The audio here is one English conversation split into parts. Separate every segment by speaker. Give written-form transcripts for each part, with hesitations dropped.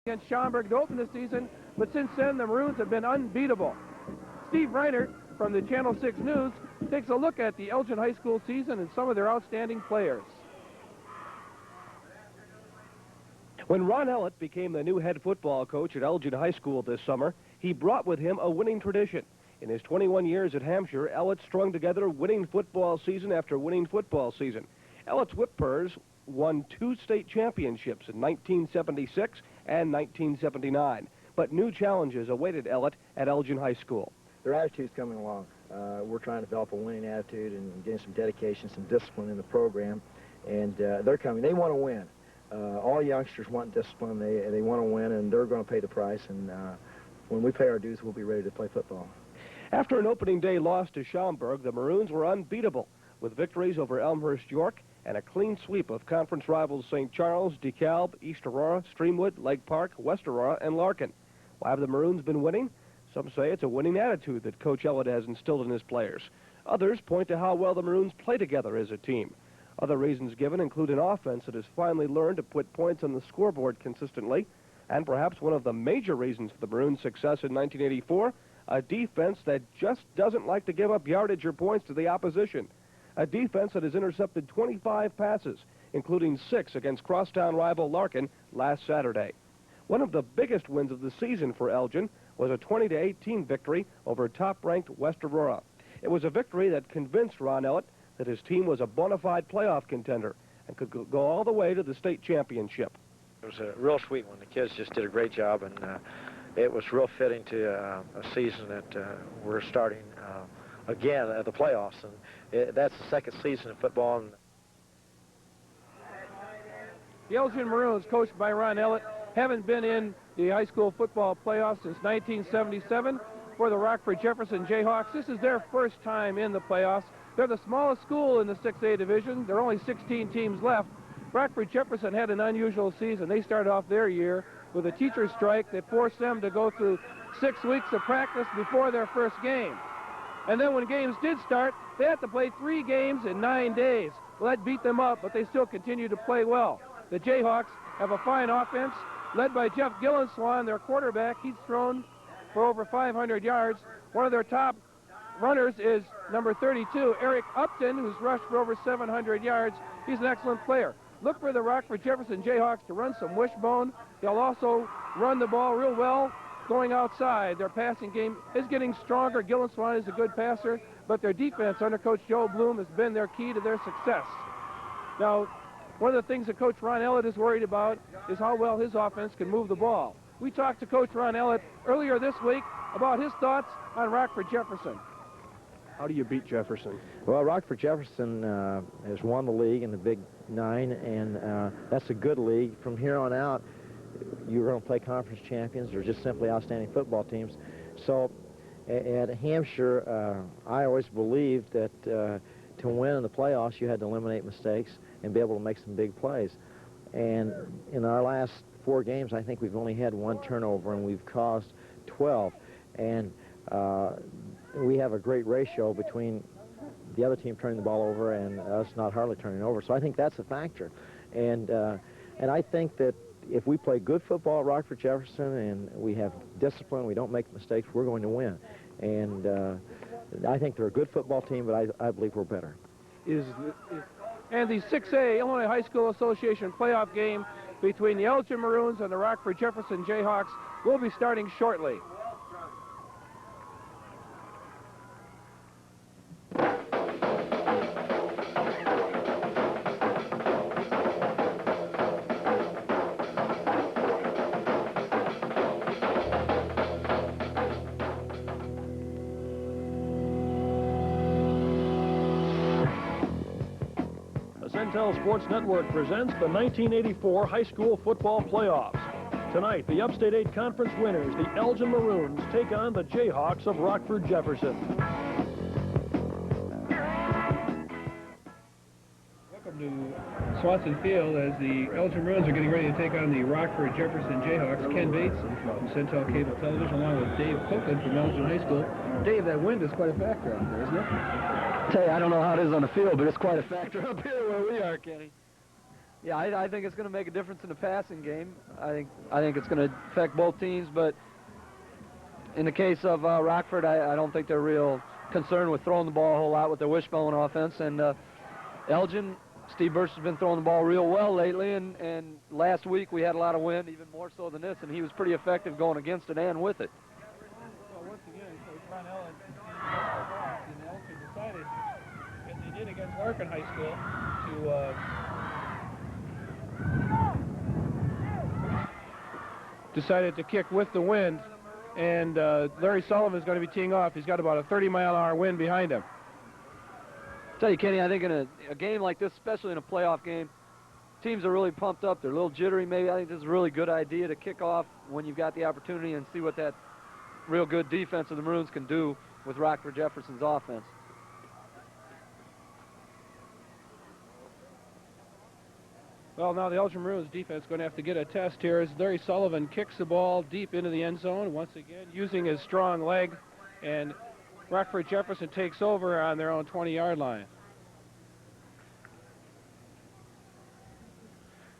Speaker 1: against Schaumburg to open the season, but since then the Maroons have been unbeatable. Steve Reiner from the Channel 6 News takes a look at the Elgin High School season and some of their outstanding players.
Speaker 2: When Ron Ellett became the new head football coach at Elgin High School this summer, he brought with him a winning tradition. In his 21 years at Hampshire, Ellett strung together winning football season after winning football season. Ellett's Whippers won 2 state championships in 1976 and 1979. But new challenges awaited Ellett at Elgin High School.
Speaker 3: Their attitude's coming along. We're trying to develop a winning attitude and getting some dedication, some discipline in the program. And they're coming. They want to win. All youngsters want discipline. They want to win, and they're going to pay the price. And when we pay our dues, we'll be ready to play football.
Speaker 2: After an opening day loss to Schaumburg, the Maroons were unbeatable, with victories over Elmhurst York and a clean sweep of conference rivals St. Charles, DeKalb, East Aurora, Streamwood, Lake Park, West Aurora, and Larkin. Why have the Maroons been winning? Some say it's a winning attitude that Coach Ellett has instilled in his players. Others point to how well the Maroons play together as a team. Other reasons given include an offense that has finally learned to put points on the scoreboard consistently, and perhaps one of the major reasons for the Maroons' success in 1984, a defense that just doesn't like to give up yardage or points to the opposition. A defense that has intercepted 25 passes, including 6 against crosstown rival Larkin last Saturday. One of the biggest wins of the season for Elgin was a 20-18 victory over top-ranked West Aurora. It was a victory that convinced Ron Ellett that his team was a bona fide playoff contender and could go all the way to the state championship.
Speaker 4: It was a real sweet one. The kids just did a great job, and it was real fitting to a season that we're starting again at the playoffs, and that's the second season of football.
Speaker 1: The Elgin Maroons, coached by Ron Ellett, haven't been in the high school football playoffs since 1977. For the Rockford Jefferson Jayhawks, this is their first time in the playoffs. They're the smallest school in the 6A division. There are only 16 teams left. Rockford Jefferson had an unusual season. They started off their year with a teacher strike that forced them to go through 6 weeks of practice before their first game. And then when games did start, they had to play 3 games in 9 days. Well, that beat them up, but they still continue to play well. The Jayhawks have a fine offense, led by Jeff Gillenswan, their quarterback. He's thrown for over 500 yards. One of their top runners is number 32, Eric Upton, who's rushed for over 700 yards. He's an excellent player. Look for the Rockford Jefferson Jayhawks to run some wishbone. They'll also run the ball real well going outside. Their passing game is getting stronger. Gillenswan is a good passer, but their defense under Coach Joe Bloom has been their key to their success. Now, one of the things that Coach Ron Ellett is worried about is how well his offense can move the ball. We talked to Coach Ron Ellett earlier this week about his thoughts on Rockford Jefferson.
Speaker 2: How do you beat Jefferson?
Speaker 3: Well, Rockford Jefferson has won the league in the Big 9, and that's a good league. From here on out, you're going to play conference champions or just simply outstanding football teams. So at Hampshire, I always believed that to win in the playoffs, you had to eliminate mistakes and be able to make some big plays. And in our last 4 games, I think we've only had 1 turnover, and we've caused 12. And we have a great ratio between the other team turning the ball over and us not hardly turning over. So I think that's a factor. And I think that if we play good football at Rockford Jefferson and we have discipline, we don't make mistakes, we're going to win. And I think they're a good football team, but I believe we're better.
Speaker 1: And the 6A Illinois High School Association playoff game between the Elgin Maroons and the Rockford Jefferson Jayhawks will be starting shortly.
Speaker 5: Centel Sports Network presents the 1984 high school football playoffs. Tonight, the Upstate 8 Conference winners, the Elgin Maroons, take on the Jayhawks of Rockford Jefferson.
Speaker 1: Welcome to Swanson Field as the Elgin Maroons are getting ready to take on the Rockford Jefferson Jayhawks. Ken Bates from Centel Cable Television along with Dave Copeland from Elgin High School. Dave, that wind is quite a factor out there, isn't it?
Speaker 6: I tell you, I don't know how it is on the field, but it's quite a factor up here where we are, Kenny. Yeah, I think it's going to make a difference in the passing game. I think it's going to affect both teams, but in the case of Rockford, I don't think they're real concerned with throwing the ball a whole lot with their wishbone offense. And Elgin, Steve Bursch has been throwing the ball real well lately, and last week we had a lot of wind, even more so than this, and he was pretty effective going against it and with it.
Speaker 1: Well, once again, Coach Ron Ellett and Elgin decided, as they did against Larkin High School, to decided to kick with the wind, and Larry Sullivan is going to be teeing off. He's got about a 30-mile-an-hour wind behind him.
Speaker 6: Tell you, Kenny, I think in a game like this, especially in a playoff game, teams are really pumped up. They're a little jittery maybe. I think this is a really good idea to kick off when you've got the opportunity and see what that real good defense of the Maroons can do with Rockford Jefferson's offense.
Speaker 1: Well, now the Elgin Maroons defense is going to have to get a test here as Larry Sullivan kicks the ball deep into the end zone, once again using his strong leg, and Rockford Jefferson takes over on their own 20-yard line.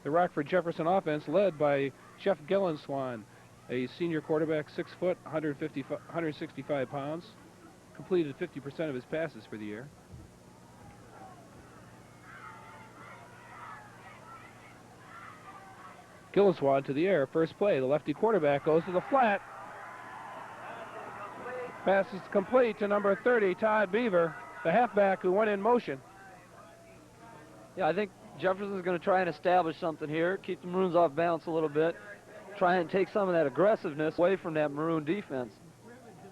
Speaker 1: The Rockford Jefferson offense led by Jeff Gillenswan, a senior quarterback, 6 foot, 165 pounds, completed 50% of his passes for the year. Gillenswan to the air, first play. The lefty quarterback goes to the flat. Pass is complete to number 30, Todd Beaver, the halfback who went in motion.
Speaker 6: Yeah, I think Jefferson's going to try and establish something here, keep the Maroons off balance a little bit, try and take some of that aggressiveness away from that Maroon defense.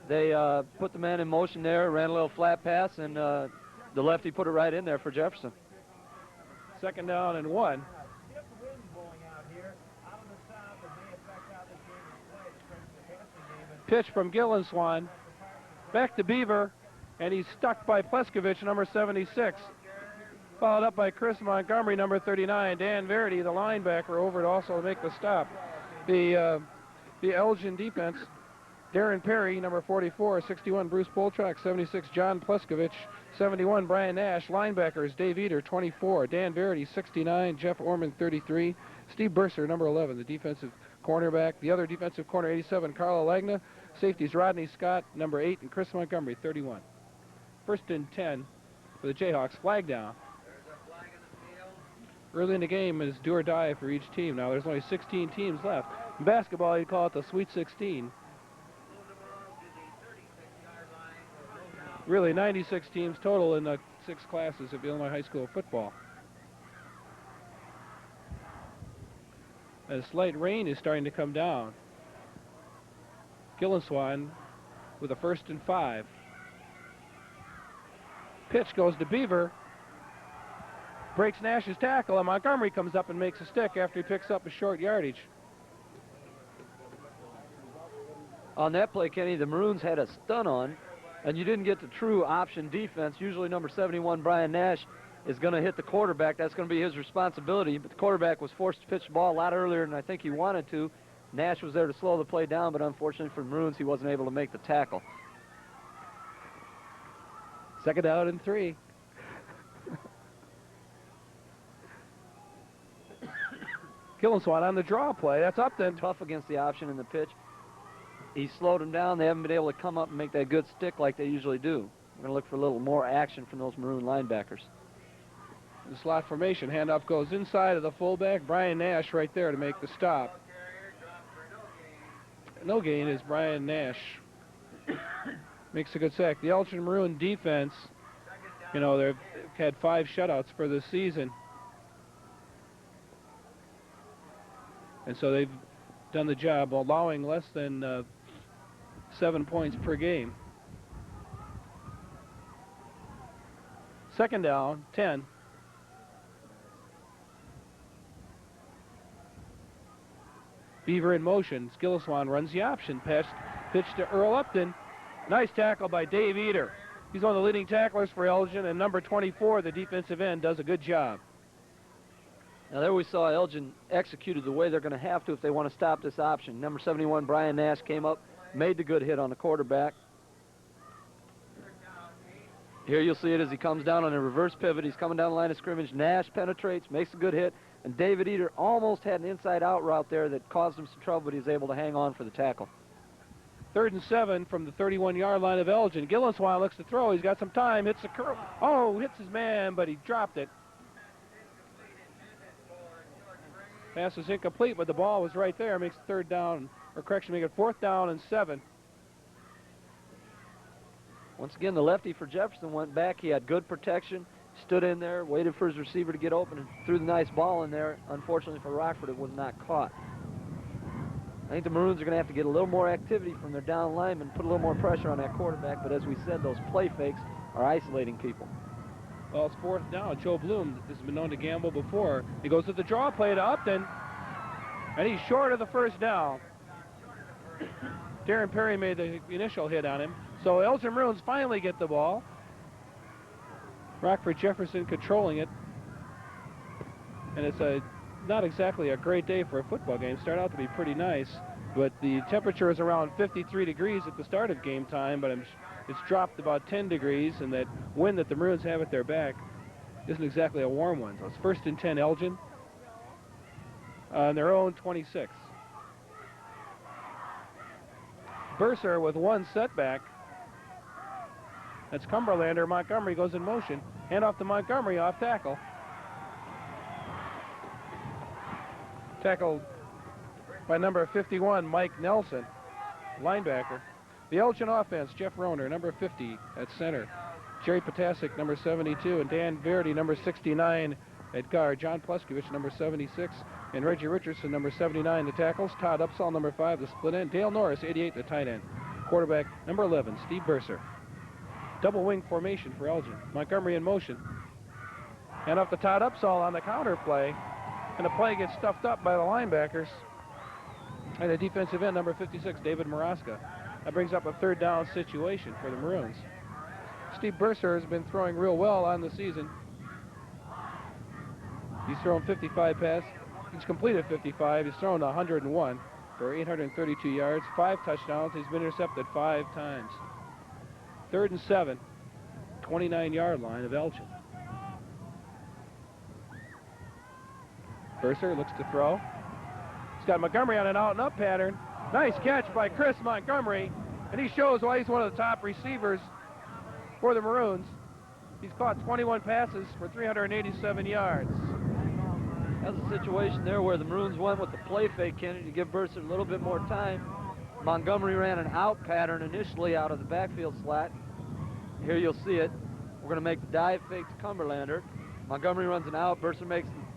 Speaker 6: They put the man in motion there, ran a little flat pass, and the lefty put it right in there for Jefferson.
Speaker 1: 2nd down and 1. Pitch from Gillenswan, back to Beaver, and he's stuck by Pleskovich, number 76. Followed up by Chris Montgomery, number 39. Dan Verity, the linebacker, over to also make the stop. The Elgin defense, Darren Perry, number 44, 61, Bruce Polchak, 76, John Pleskovich, 71, Brian Nash. Linebackers, Dave Eder, 24, Dan Verity, 69, Jeff Orman, 33, Steve Burser, number 11, the defensive cornerback. The other defensive corner, 87, Carlo Lagna. Safeties, Rodney Scott, number 8, and Chris Montgomery, 31. 1st and 10 for the Jayhawks. Flag down. Early in the game is do or die for each team. Now there's only 16 teams left. In basketball, you'd call it the Sweet 16. Really, 96 teams total in the 6 classes of Illinois high school football. And a slight rain is starting to come down. Gillenswan with a 1st and 5. Pitch goes to Beaver. Breaks Nash's tackle, and Montgomery comes up and makes a stick after he picks up a short yardage.
Speaker 6: On that play, Kenny, the Maroons had a stun on, and you didn't get the true option defense. Usually number 71, Brian Nash, is going to hit the quarterback. That's going to be his responsibility, but the quarterback was forced to pitch the ball a lot earlier than I think he wanted to. Nash was there to slow the play down, but unfortunately for the Maroons, he wasn't able to make the tackle.
Speaker 1: 2nd down and 3. Gillenswan on the draw play. That's Upton.
Speaker 6: Tough against the option in the pitch. He slowed him down. They haven't been able to come up and make that good stick like they usually do. We're going to look for a little more action from those Maroon linebackers.
Speaker 1: The slot formation. Handoff goes inside of the fullback. Brian Nash right there to make the stop. No gain is Brian Nash. Makes a good sack. The Elgin Maroon defense, you know, they've had 5 shutouts for the season. And so they've done the job allowing less than 7 points per game. 2nd down, 10. Beaver in motion. Gillenswan runs the option. Pitch to Earl Upton. Nice tackle by Dave Eder. He's one of the leading tacklers for Elgin, and number 24, the defensive end, does a good job.
Speaker 6: Now there we saw Elgin executed the way they're going to have to if they want to stop this option. Number 71, Brian Nash, came up, made the good hit on the quarterback. Here you'll see it as he comes down on a reverse pivot. He's coming down the line of scrimmage. Nash penetrates, makes a good hit, And David Eder almost had an inside-out route there that caused him some trouble, but he was able to hang on for the tackle.
Speaker 1: 3rd and 7 from the 31-yard line of Elgin. Gillenswine looks to throw. He's got some time. Hits the curl. Oh, hits his man, but he dropped it. Pass was incomplete, but the ball was right there. Makes 3rd down, or correction, make it 4th down and 7.
Speaker 6: Once again, the lefty for Jefferson went back. He had good protection, stood in there, waited for his receiver to get open, and threw the nice ball in there. Unfortunately for Rockford, it was not caught. I think the Maroons are going to have to get a little more activity from their down linemen, put a little more pressure on that quarterback, but as we said, those play fakes are isolating people.
Speaker 1: Well, it's 4th down. Joe Bloom has been known to gamble before. He goes to the draw play to Upton, and he's short of the 1st down. Darren Perry made the initial hit on him. So Elgin Maroons finally get the ball. Rockford Jefferson controlling it. And it's not exactly a great day for a football game. Started out to be pretty nice, but the temperature is around 53 degrees at the start of game time, but it's dropped about 10 degrees, and that wind that the Maroons have at their back isn't exactly a warm one. So it's 1st and 10 Elgin on their own 26. Burser with one setback. That's Cumberlander. Montgomery goes in motion. Hand off to Montgomery, off tackle. Tackled by number 51, Mike Nelson, linebacker. The Elgin offense, Jeff Rohner, number 50 at center. Jerry Potasic, number 72, and Dan Verdi, number 69 at guard. John Pluskevich, number 76, and Reggie Richardson, number 79, the tackles. Todd Upsall, number 5, the split end. Dale Norris, 88, the tight end. Quarterback, number 11, Steve Burser. Double wing formation for Elgin. Montgomery in motion. And off to Todd Upsall on the counter play. And the play gets stuffed up by the linebackers. And the defensive end, number 56, David Maraska. That brings up a 3rd down situation for the Maroons. Steve Burser has been throwing real well on the season. He's thrown 55 passes. He's completed 55. He's thrown 101 for 832 yards, 5 touchdowns. He's been intercepted 5 times. 3rd and 7, 29-yard line of Elgin. Burser looks to throw. He's got Montgomery on an out-and-up pattern. Nice catch by Chris Montgomery, and he shows why he's one of the top receivers for the Maroons. He's caught 21 passes for 387 yards.
Speaker 6: That's a situation there where the Maroons went with the play fake, Kenny, to give Burser a little bit more time. Montgomery ran an out pattern initially out of the backfield slot. Here you'll see it. We're going to make the dive fake to Cumberlander. Montgomery runs an out. Burser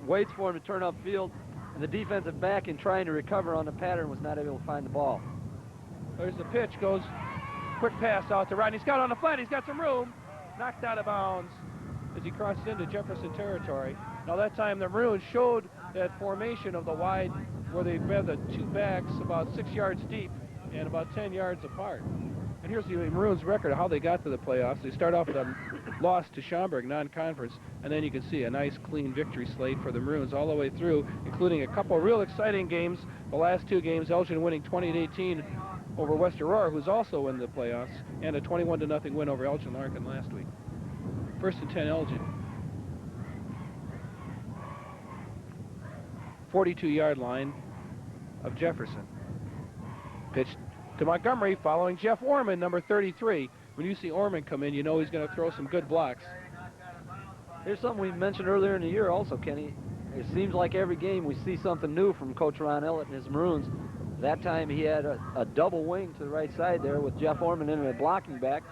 Speaker 6: waits for him to turn upfield, and the defensive back, in trying to recover on the pattern, was not able to find the ball.
Speaker 1: There's the pitch. Goes quick pass out to Rodney Scott on the flat. He's got some room. Knocked out of bounds as he crosses into Jefferson territory. Now that time the Maroons showed that formation of the wide, where they have the 2 backs about 6 yards deep and about 10 yards apart. And here's the Maroons' record of how they got to the playoffs. They start off with a loss to Schaumburg, non-conference, and then you can see a nice, clean victory slate for the Maroons all the way through, including a couple real exciting games. The last 2 games, Elgin winning 20-18 over West Aurora, who's also in the playoffs, and a 21-0 win over Elgin Larkin last week. 1st and 10 Elgin. 42-yard line of Jefferson. Pitch to Montgomery, following Jeff Orman, number 33. When you see Orman come in, you know he's going to throw some good blocks.
Speaker 6: Here's something we mentioned earlier in the year also, Kenny. It seems like every game we see something new from Coach Ron Ellett and his Maroons. That time he had a double wing to the right side there with Jeff Orman in a blocking back.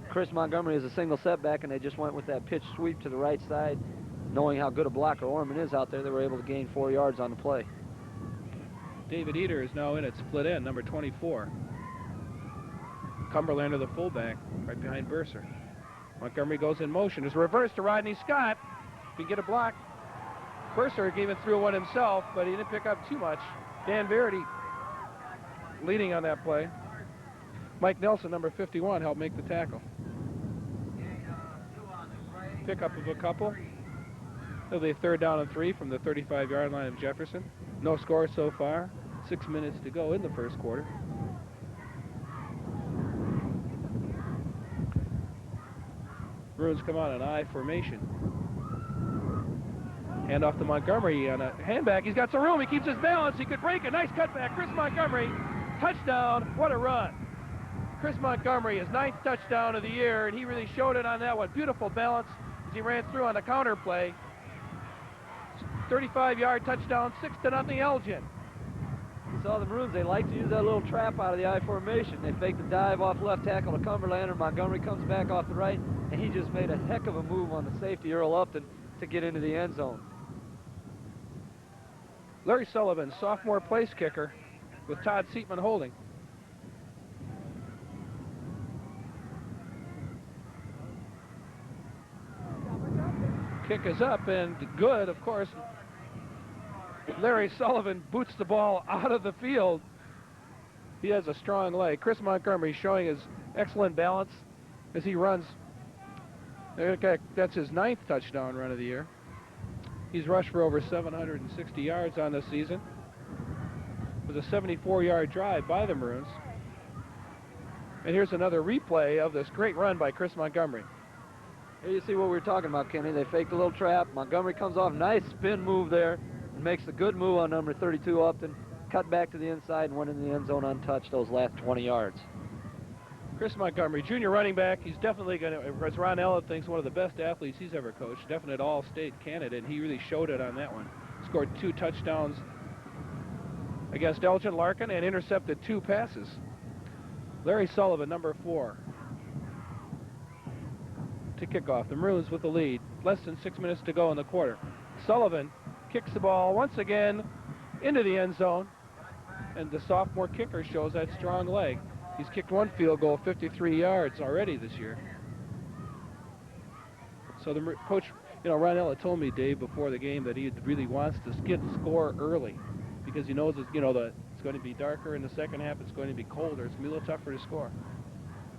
Speaker 6: Chris Montgomery is a single setback, and they just went with that pitch sweep to the right side. Knowing how good a blocker Orman is out there, they were able to gain 4 yards on the play.
Speaker 1: David Eder is now in at split end, number 24. Cumberlander, the fullback, right behind Burser. Montgomery goes in motion. There's a reverse to Rodney Scott. If he can get a block. Burser even threw one himself, but he didn't pick up too much. Dan Verdi leading on that play. Mike Nelson, number 51, helped make the tackle. Pickup of a couple. It'll be 3rd down and 3 from the 35-yard line of Jefferson. No score so far. 6 minutes to go in the first quarter. Maroons come on an I formation. Hand off to Montgomery on a handback. He's got some room. He keeps his balance. He could break a nice cutback. Chris Montgomery, touchdown. What a run. Chris Montgomery, his 9th touchdown of the year, and he really showed it on that one. Beautiful balance as he ran through on the counter play. 35-yard touchdown, 6-0 Elgin.
Speaker 6: You saw the Maroons, they like to use that little trap out of the I formation. They fake the dive off left tackle to Cumberlander. Montgomery comes back off the right, and he just made a heck of a move on the safety, Earl Upton, to get into the end zone.
Speaker 1: Larry Sullivan, sophomore place kicker, with Todd Seatman holding. Kick is up and good, of course. Larry Sullivan boots the ball out of the field. He has a strong leg. Chris Montgomery showing his excellent balance as he runs. That's his 9th touchdown run of the year. He's rushed for over 760 yards on this season. It was a 74-yard drive by the Maroons. And here's another replay of this great run by Chris Montgomery.
Speaker 6: Here you see what we were talking about, Kenny. They faked a little trap. Montgomery comes off, nice spin move there, and makes a good move on number 32 Upton. Cut back to the inside and went in the end zone untouched those last 20 yards.
Speaker 1: Chris Montgomery, junior running back. He's definitely going to, as Ron Ellett thinks, one of the best athletes he's ever coached. Definite all-state candidate, and he really showed it on that one. Scored 2 touchdowns against Elgin Larkin and intercepted 2 passes. Larry Sullivan, number 4, to kick off. The Maroons with the lead. Less than 6 minutes to go in the quarter. Sullivan kicks the ball once again into the end zone, and the sophomore kicker shows that strong leg. He's kicked 1 field goal, 53 yards already this year. So the coach, Ron Ellett told me, Dave, before the game that he really wants to get the score early because he knows it's, it's going to be darker in the second half. It's going to be colder. It's going to be a little tougher to score.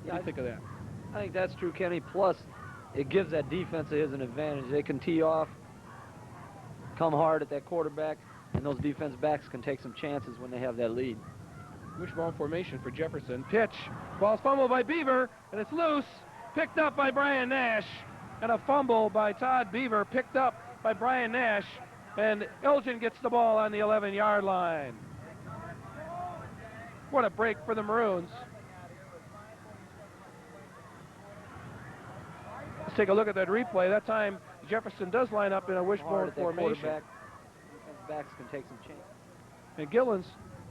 Speaker 1: What do you think of that?
Speaker 6: I think that's true, Kenny. Plus, it gives that defense of his an advantage. They can tee off, come hard at that quarterback, and those defense backs can take some chances when they have that lead.
Speaker 1: Wishbone formation for Jefferson. Pitch. Ball's fumbled by Beaver, and it's loose. Picked up by Brian Nash. And a fumble by Todd Beaver, picked up by Brian Nash. And Elgin gets the ball on the 11-yard line. What a break for the Maroons. Let's take a look at that replay. That time, Jefferson does line up in a wishbone formation.
Speaker 6: Defense backs can take some chances.
Speaker 1: And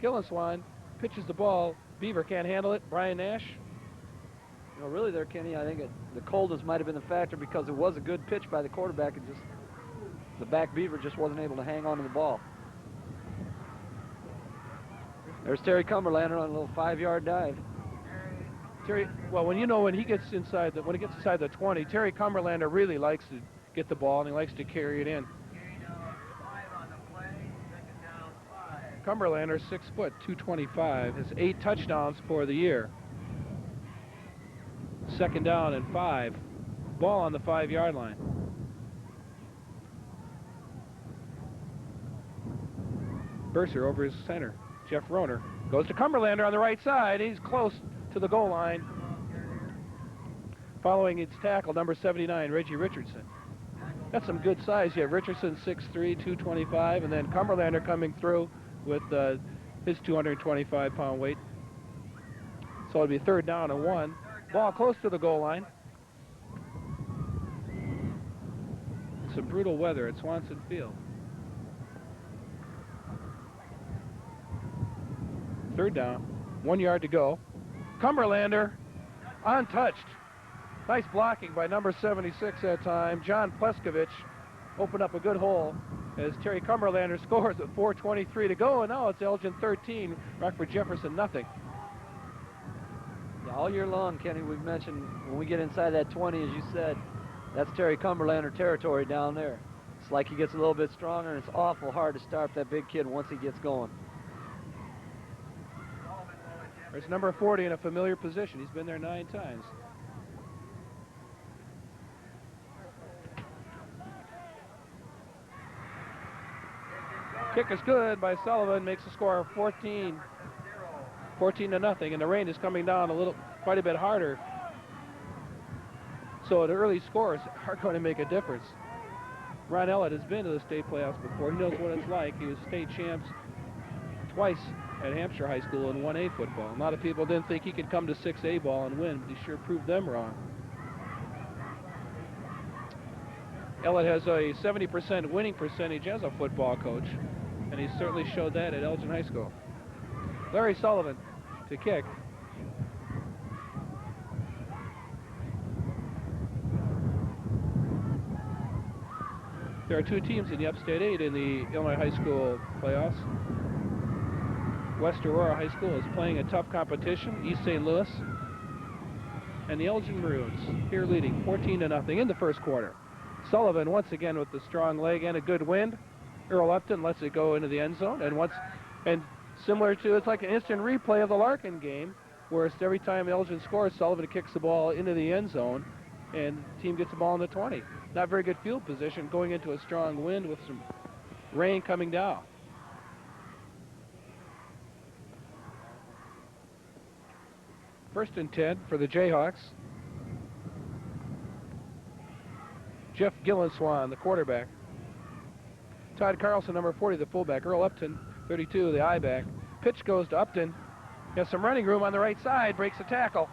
Speaker 1: Gillenswan pitches the ball. Beaver can't handle it. Brian Nash.
Speaker 6: Really there, Kenny, I think the coldness might have been the factor because it was a good pitch by the quarterback and just the back Beaver just wasn't able to hang on to the ball. There's Terry Cumberlander on a little 5-yard dive.
Speaker 1: Terry, well, when he gets inside the 20, Terry Cumberlander really likes to get the ball and he likes to carry it in. Cumberlander, 6 foot, 225, has 8 touchdowns for the year. 2nd down and 5. Ball on the 5-yard line. Burser over his center. Jeff Roner goes to Cumberlander on the right side. He's close to the goal line. Following its tackle, number 79, Reggie Richardson. That's some good size. You have Richardson, 6'3", 225, and then Cumberlander coming through with his 225-pound weight. So it'll be 3rd down and 1. Ball close to the goal line. Some brutal weather at Swanson Field. 3rd down, 1 yard to go. Cumberlander untouched. Nice blocking by number 76 that time. John Pleskovich opened up a good hole as Terry Cumberlander scores with 4:23 to go, and now it's Elgin 13, Rockford Jefferson nothing.
Speaker 6: Yeah, all year long, Kenny, we've mentioned when we get inside that 20, as you said, that's Terry Cumberlander territory down there. It's like he gets a little bit stronger, and it's awful hard to start that big kid once he gets going.
Speaker 1: There's number 40 in a familiar position. He's been there 9 times. Kick is good by Sullivan, makes the score 14 to nothing, and the rain is coming down quite a bit harder. So the early scores are going to make a difference. Ron Ellett has been to the state playoffs before. He knows what it's like. He was state champs twice at Hampshire High School in 1A football. A lot of people didn't think he could come to 6A ball and win, but he sure proved them wrong. Ellett has a 70% winning percentage as a football coach, and he certainly showed that at Elgin High School. Larry Sullivan to kick. There are two teams in the Upstate 8 in the Illinois High School playoffs. West Aurora High School is playing a tough competition, East St. Louis, and the Elgin Maroons here leading 14-0 in the first quarter. Sullivan once again with the strong leg and a good wind. Earl Upton lets it go into the end zone, and similar to, it's like an instant replay of the Larkin game, where every time Elgin scores, Sullivan kicks the ball into the end zone, and the team gets the ball in the 20. Not very good field position going into a strong wind with some rain coming down. First and 10 for the Jayhawks. Jeff Gillenswan, the quarterback. Todd Carlson, number 40, the fullback. Earl Upton, 32, the I-back. Pitch goes to Upton. He has some running room on the right side, breaks a tackle.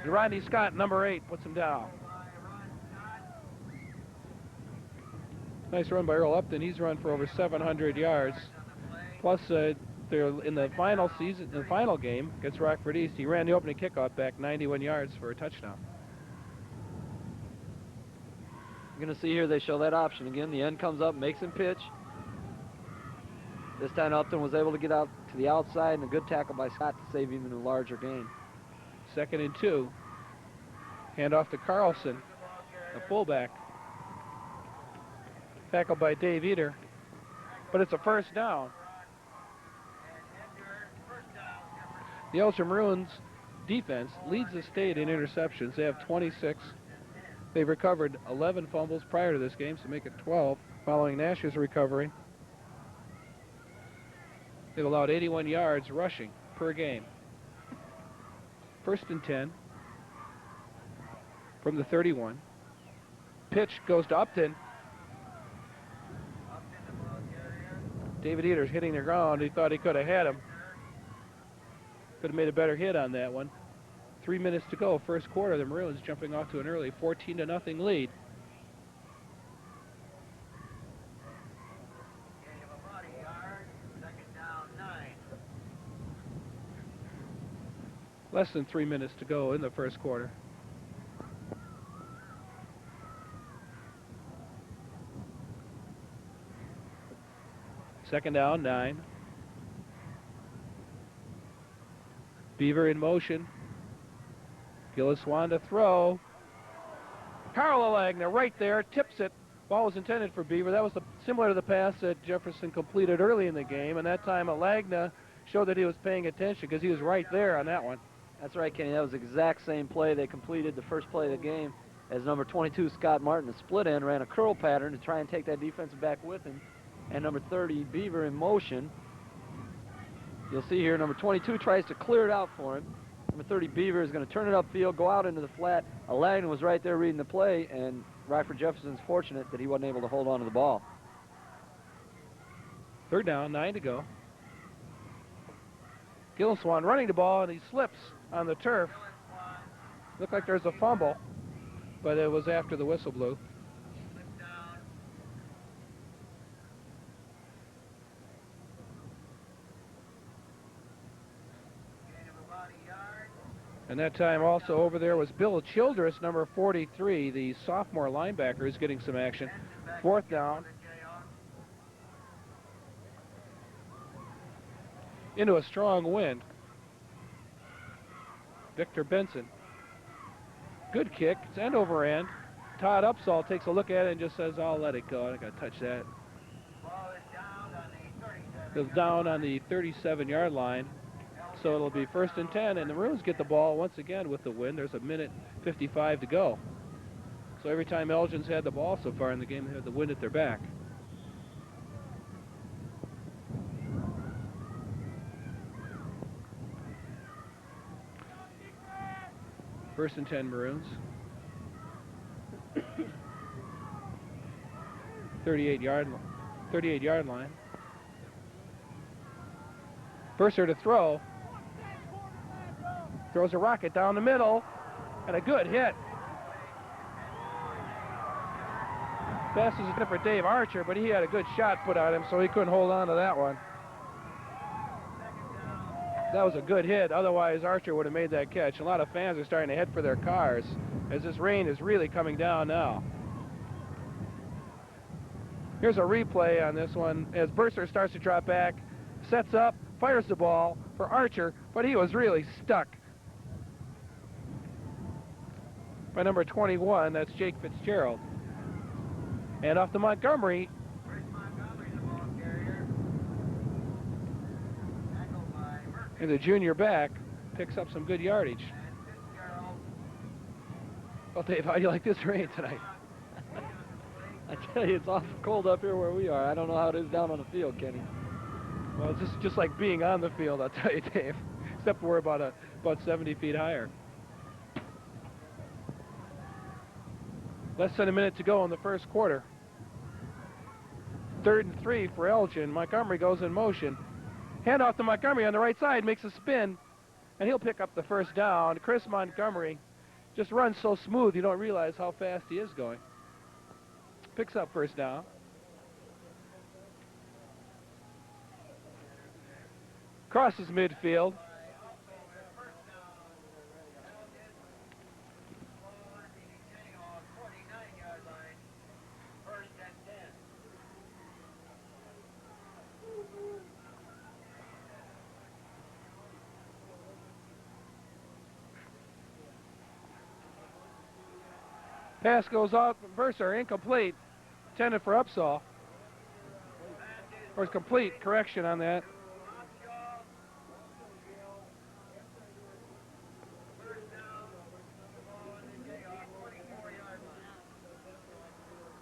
Speaker 1: Rodney Scott, number 8, puts him down. Nice run by Earl Upton. He's run for over 700 yards. Plus, they're in the final game against Rockford East. He ran the opening kickoff back 91 yards for a touchdown.
Speaker 6: You're going to see here they show that option again. The end comes up, makes him pitch. This time Upton was able to get out to the outside, and a good tackle by Scott to save even a larger gain.
Speaker 1: 2nd and 2. Hand off to Carlson, the fullback. Tackled by Dave Eder, but it's a first down. The Elgin Maroons defense leads the state in interceptions. They have 26. They've recovered 11 fumbles prior to this game, so make it 12 following Nash's recovery. They've allowed 81 yards rushing per game. 1st and 10 from the 31. Pitch goes to Upton. David Eder's hitting the ground. He thought he could have had him. Could have made a better hit on that one. 3 minutes to go, first quarter. The Maroons jumping off to an early 14-0 lead. Less than 3 minutes to go in the first quarter. Second down, 9. Beaver in motion. Gilleswan to throw. Carl Alagna right there, tips it. Ball was intended for Beaver. That was similar to the pass that Jefferson completed early in the game, and that time Alagna showed that he was paying attention because he was right there on that one.
Speaker 6: That's right, Kenny. That was the exact same play they completed the first play of the game, as number 22, Scott Martin, the split end, ran a curl pattern to try and take that defense back with him. And number 30, Beaver in motion. You'll see here, number 22 tries to clear it out for him. Number 30, Beaver, is going to turn it upfield, go out into the flat. Alagna was right there reading the play, and Rockford Jefferson's fortunate that he wasn't able to hold on to the ball.
Speaker 1: 3rd down, 9 to go. Gilleswan running the ball, and he slips on the turf. Looked like there's a fumble, but it was after the whistle blew. And that time also over there was Bill Childress, number 43, the sophomore linebacker, is getting some action. 4th down. Into a strong wind. Victor Benson. Good kick. It's end over end. Todd Upsall takes a look at it and just says, I'll let it go. I got to touch that. Goes down on the 37-yard line. So it'll be 1st and 10, and the Maroons get the ball once again with the wind. There's a minute 55 to go. So every time Elgin's had the ball so far in the game, they have the wind at their back. First and 10 Maroons. 38-yard line. Burser to throw. Throws a rocket down the middle, and a good hit. Pass is good for Dave Archer, but he had a good shot put on him, so he couldn't hold on to that one. That was a good hit. Otherwise, Archer would have made that catch. A lot of fans are starting to head for their cars as this rain is really coming down now. Here's a replay on this one as Burser starts to drop back, sets up, fires the ball for Archer, but he was really stuck by number 21. That's Jake Fitzgerald. And off to Montgomery. And the junior back picks up some good yardage. Well, Dave, how do you like this rain tonight?
Speaker 6: I tell you, it's awful cold up here where we are. I don't know how it is down on the field, Kenny.
Speaker 1: Well, it's just like being on the field, I'll tell you, Dave. Except we're about 70 feet higher. Less than a minute to go in the first quarter. 3rd and 3 for Elgin. Montgomery goes in motion. Handoff to Montgomery on the right side, makes a spin, and he'll pick up the first down. Chris Montgomery just runs so smooth you don't realize how fast he is going. Picks up first down. Crosses midfield. Pass goes off, Burser, incomplete. Intended for Upsaw. Or it's complete, correction on that.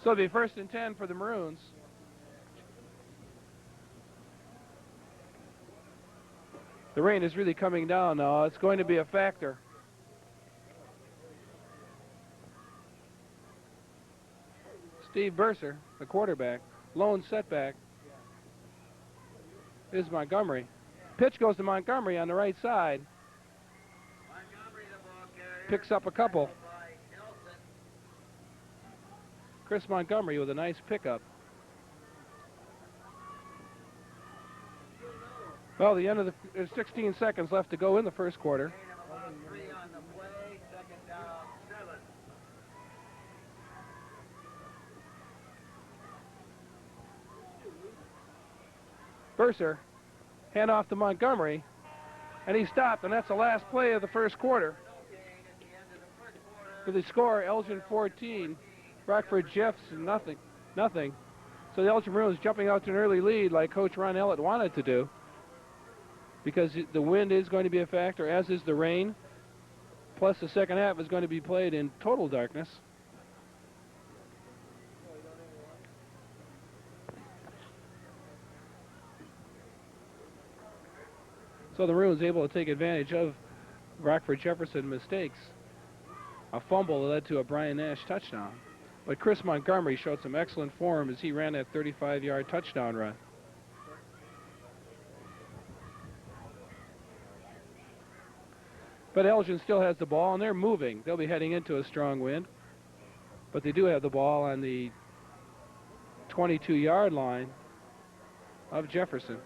Speaker 1: So it'll be 1st and 10 for the Maroons. The rain is really coming down now. It's going to be a factor. Steve Burser, the quarterback, lone setback, is Montgomery. Pitch goes to Montgomery on the right side. Picks up a couple. Chris Montgomery with a nice pickup. Well, the end of there's 16 seconds left to go in the first quarter. Burser, hand off to Montgomery, and he stopped, and that's the last play of the first quarter. For the score, Elgin 14, Rockford Jefferson nothing. So the Elgin Maroons jumping out to an early lead like Coach Ron Ellett wanted to do, because the wind is going to be a factor, as is the rain, plus the second half is going to be played in total darkness. So the Maroons able to take advantage of Rockford Jefferson mistakes. A fumble that led to a Brian Nash touchdown. But Chris Montgomery showed some excellent form as he ran that 35-yard touchdown run. But Elgin still has the ball, and they're moving. They'll be heading into a strong wind. But they do have the ball on the 22-yard line of Jefferson.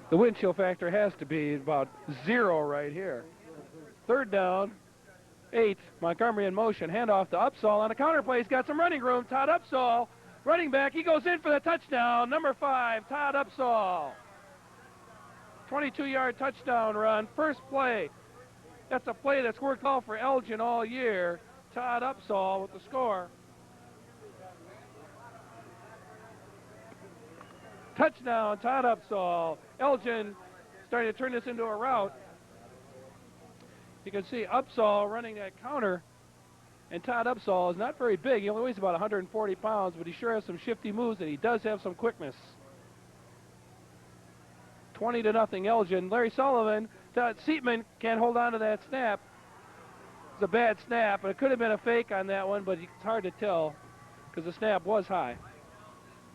Speaker 1: The wind chill factor has to be about 0 right here. 3rd down, 8. Montgomery in motion. Handoff to Upsaw on a counter play. He's got some running room. Todd Upsaw, running back. He goes in for the touchdown. Number 5, Todd Upsaw. 22-yard touchdown run. First play. That's a play that's worked well for Elgin all year. Todd Upsaw with the score. Touchdown, Todd Upsaw. Elgin starting to turn this into a route. You can see Upsaw running that counter, and Todd Upsaw is not very big. He only weighs about 140 pounds, but he sure has some shifty moves, and he does have some quickness. 20-0 Elgin. Larry Sullivan, Seatman can't hold on to that snap. It's a bad snap, and it could have been a fake on that one, but it's hard to tell because the snap was high.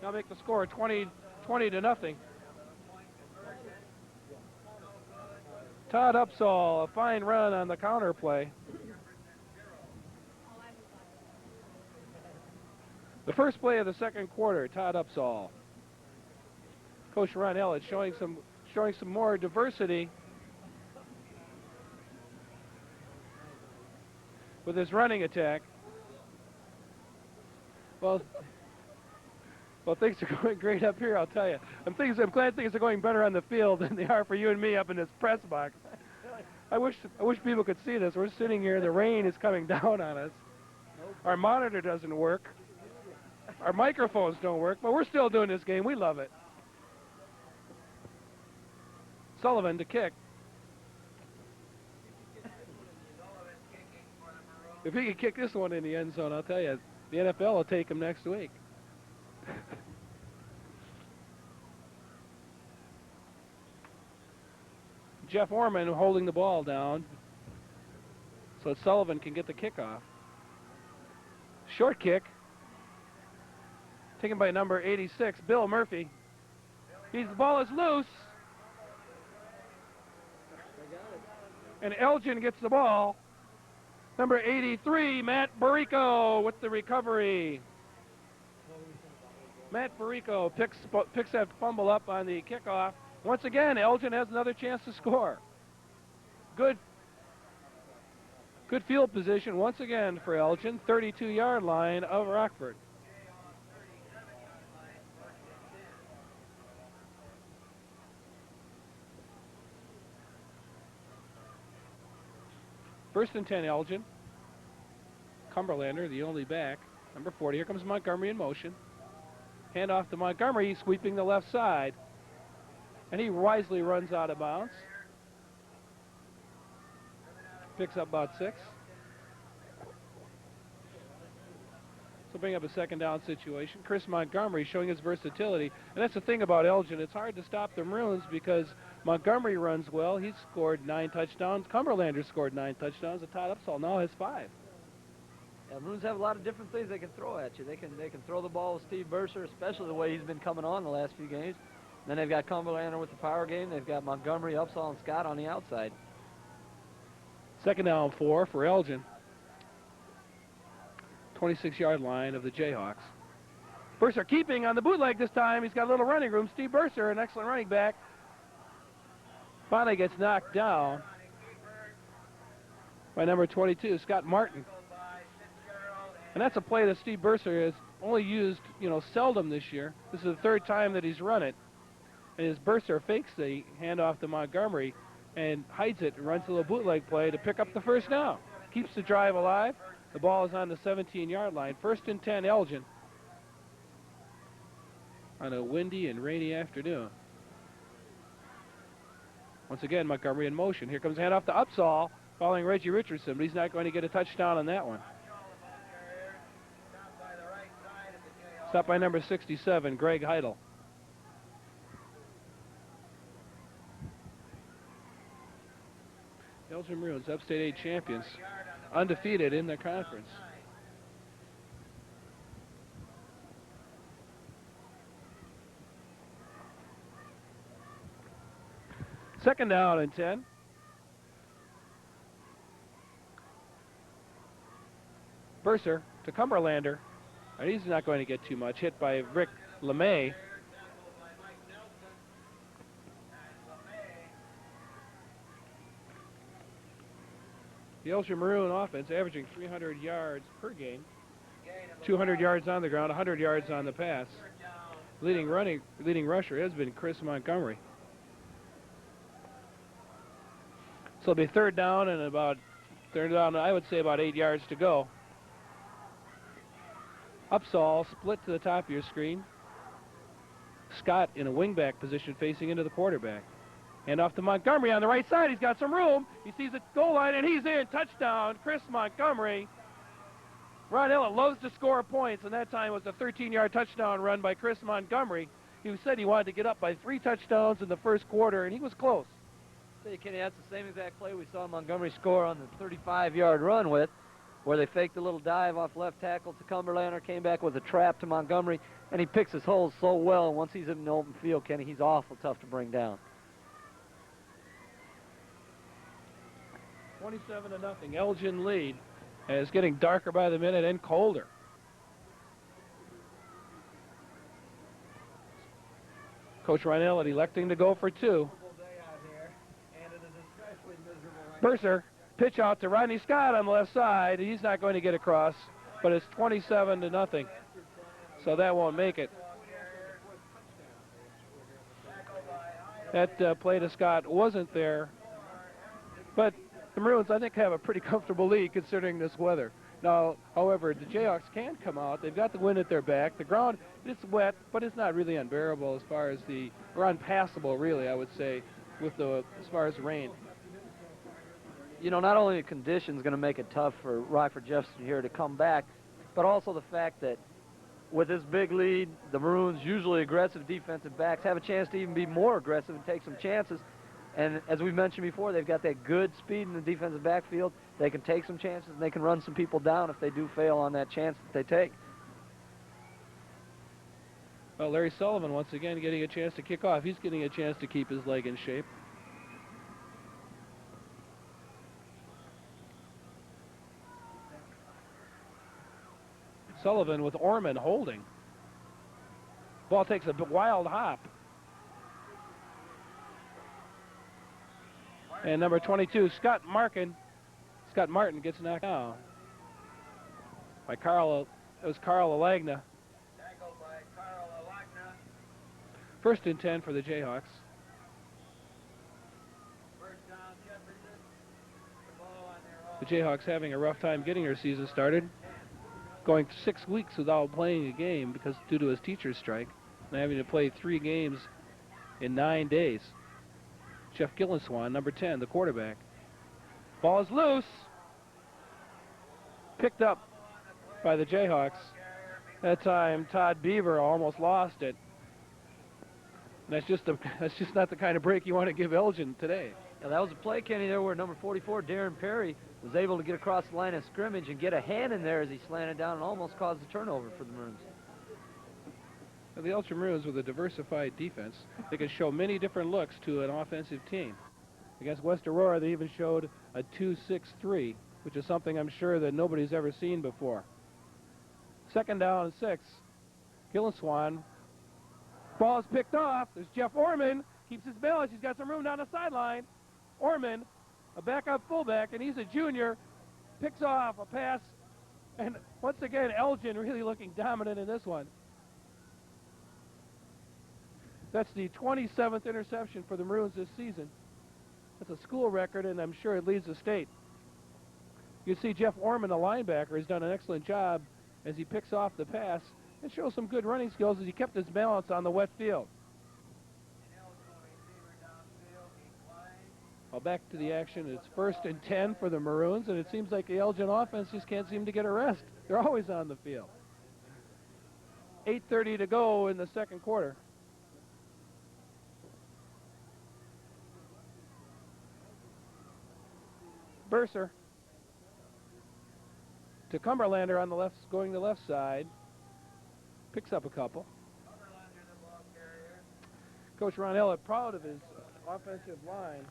Speaker 1: Now make the score 20-0. Todd Upsall, a fine run on the counter play. The first play of the second quarter, Todd Upsall. Coach Ron Ellett showing some more diversity with his running attack. Well, things are going great up here, I'll tell you. I'm glad things are going better on the field than they are for you and me up in this press box. I wish people could see this. We're sitting here, the rain is coming down on us. Our monitor doesn't work. Our microphones don't work, but we're still doing this game. We love it. Sullivan to kick. If he can kick this one in the end zone, I'll tell you, the NFL will take him next week. Jeff Orman holding the ball down so that Sullivan can get the kickoff. Short kick. Taken by number 86, Bill Murphy. The ball is loose. And Elgin gets the ball. Number 83, Matt Barico with the recovery. Matt Barico picks that fumble up on the kickoff. Once again, Elgin has another chance to score. Good field position once again for Elgin, 32-yard line of Rockford. First and 10, Elgin. Cumberlander, the only back. Number 40. Here comes Montgomery in motion. Hand off to Montgomery, sweeping the left side. And he wisely runs out of bounds. Picks up about 6. So bring up a second down situation. Chris Montgomery showing his versatility. And that's the thing about Elgin. It's hard to stop the Maroons because Montgomery runs well. He's scored 9 touchdowns. Cumberlander scored 9 touchdowns. And Todd Upsall now has 5.
Speaker 6: Yeah, Maroons have a lot of different things they can throw at you. They can throw the ball with Steve Bursar, especially the way he's been coming on the last few games. Then they've got Cumberlander with the power game. They've got Montgomery, Upsall, and Scott on the outside.
Speaker 1: Second down 4 for Elgin. 26-yard line of the Jayhawks. Bursar keeping on the bootleg this time. He's got a little running room. Steve Bursar, an excellent running back. Finally gets knocked down by number 22, Scott Martin. And that's a play that Steve Bursar has only used, seldom this year. This is the third time that he's run it. And as Bursar fakes the handoff to Montgomery and hides it and runs a little bootleg play to pick up the first down. Keeps the drive alive. The ball is on the 17-yard line. First and 10, Elgin. On a windy and rainy afternoon. Once again, Montgomery in motion. Here comes handoff to Upsall, following Reggie Richardson, but he's not going to get a touchdown on that one. Stopped by number 67, Greg Heidel. Elgin Maroons, Upstate 8 champions, undefeated in the conference. Second down and 10. Bursar to Cumberlander. And he's not going to get too much. Hit by Rick LeMay. The Elgin Maroon offense averaging 300 yards per game. 200 yards on the ground, 100 yards on the pass. Leading rusher has been Chris Montgomery. So it'll be third down, I would say about 8 yards to go. Upsall split to the top of your screen. Scott in a wingback position facing into the quarterback. And off to Montgomery on the right side. He's got some room. He sees the goal line, and he's in. Touchdown, Chris Montgomery. Ron Ellett loves to score points, and that time was a 13-yard touchdown run by Chris Montgomery. He said he wanted to get up by 3 touchdowns in the first quarter, and he was close.
Speaker 6: Say, Kenny, that's the same exact play we saw Montgomery score on the 35-yard run with, where they faked a little dive off left tackle to Cumberlander, came back with a trap to Montgomery, and he picks his holes so well. Once he's in the open field, Kenny, he's awful tough to bring down.
Speaker 1: 27-0. Elgin lead. And it's getting darker by the minute and colder. Coach Reinell electing to go for 2. Mercer, pitch out to Rodney Scott on the left side. He's not going to get across, but it's 27-0. So that won't make it. That play to Scott wasn't there, but the Maroons, I think, have a pretty comfortable lead considering this weather. Now, however, the Jayhawks can come out. They've got the wind at their back. The ground, it's wet, but it's not really unbearable as far as or unpassable, really, I would say, as far as rain.
Speaker 6: You know, not only the conditions going to make it tough for Rockford Jefferson here to come back, but also the fact that with this big lead, the Maroons, usually aggressive defensive backs, have a chance to even be more aggressive and take some chances. And as we mentioned before, they've got that good speed in the defensive backfield. They can take some chances, and they can run some people down if they do fail on that chance that they take.
Speaker 1: Well, Larry Sullivan, once again, getting a chance to kick off. He's getting a chance to keep his leg in shape. Sullivan with Orman holding. Ball takes a wild hop. And number 22, Scott Martin gets knocked out by Carl. It was Carl Alagna. Tackled by Carl Alagna. First and 10 for the Jayhawks. First down, Jefferson. The ball on their own. The Jayhawks having a rough time getting their season started, going 6 weeks without playing a game because due to his teacher's strike, and having to play 3 games in 9 days. Jeff Gillenswan, number 10, the quarterback. Ball is loose. Picked up by the Jayhawks. That time, Todd Beaver almost lost it. And that's just not the kind of break you want to give Elgin today.
Speaker 6: Yeah, that was a play, Kenny, there where number 44, Darren Perry, was able to get across the line of scrimmage and get a hand in there as he slanted down and almost caused a turnover for the Maroons.
Speaker 1: The Elgin Maroons, with a diversified defense, they can show many different looks to an offensive team. Against West Aurora, they even showed a 2-6-3, which is something I'm sure that nobody's ever seen before. Second down and 6. Gillenswan. Ball is picked off. There's Jeff Orman. Keeps his balance. He's got some room down the sideline. Orman, a backup fullback, and he's a junior. Picks off a pass. And once again, Elgin really looking dominant in this one. That's the 27th interception for the Maroons this season. That's a school record, and I'm sure it leads the state. You see Jeff Orman, a linebacker, has done an excellent job as he picks off the pass and shows some good running skills as he kept his balance on the wet field. Well, back to the action. It's 1st and 10 for the Maroons, and it seems like the Elgin offense just can't seem to get a rest. They're always on the field. 8:30 to go in the second quarter. Burser to Cumberlander on the left, going to the left side. Picks up a couple. Coach Ron Ellett proud of his offensive line.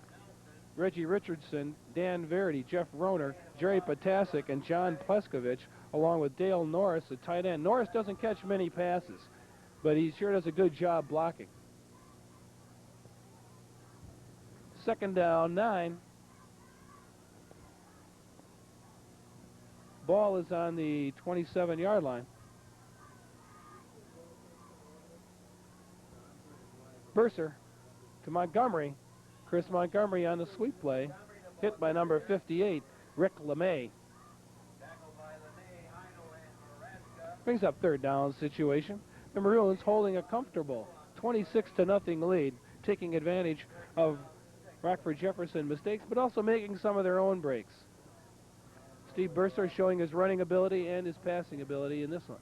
Speaker 1: Reggie Richardson, Dan Verity, Jeff Roner, Jerry Potasic, and John Pleskovich, along with Dale Norris, the tight end. Norris doesn't catch many passes, but he sure does a good job blocking. Second down, 9. Ball is on the 27-yard line. Burser to Montgomery. Chris Montgomery on the sweep play. Hit by number 58, Rick LeMay. Brings up third down situation. The Maroons holding a comfortable 26-0 lead, taking advantage of Rockford Jefferson mistakes, but also making some of their own breaks. Steve Burser showing his running ability and his passing ability in this one.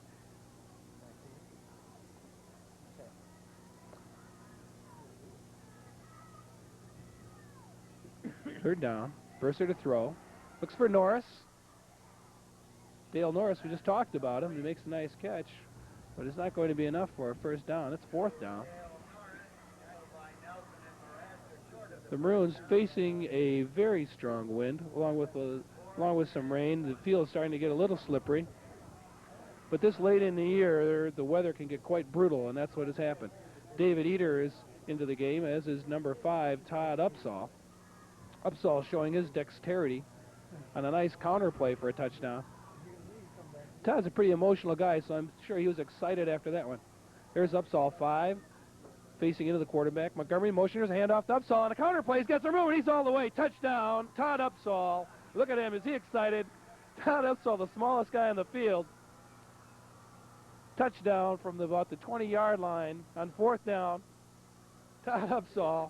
Speaker 1: Third down. Burser to throw. Looks for Norris. Dale Norris, we just talked about him. He makes a nice catch, but it's not going to be enough for a first down. It's fourth down. The Maroons facing a very strong wind, along with some rain. The field is starting to get a little slippery. But this late in the year, the weather can get quite brutal, and that's what has happened. David Eder is into the game, as is number 5, Todd Upsall. Upsall showing his dexterity on a nice counter play for a touchdown. Todd's a pretty emotional guy, so I'm sure he was excited after that one. There's Upsall, 5, facing into the quarterback. Montgomery motion, there's a handoff to Upsall, and a counter play. He's got some room, and he's all the way. Touchdown, Todd Upsall. Look at him, is he excited? Todd Upsall, the smallest guy on the field. Touchdown from about the 20-yard line on fourth down. Todd Upsall.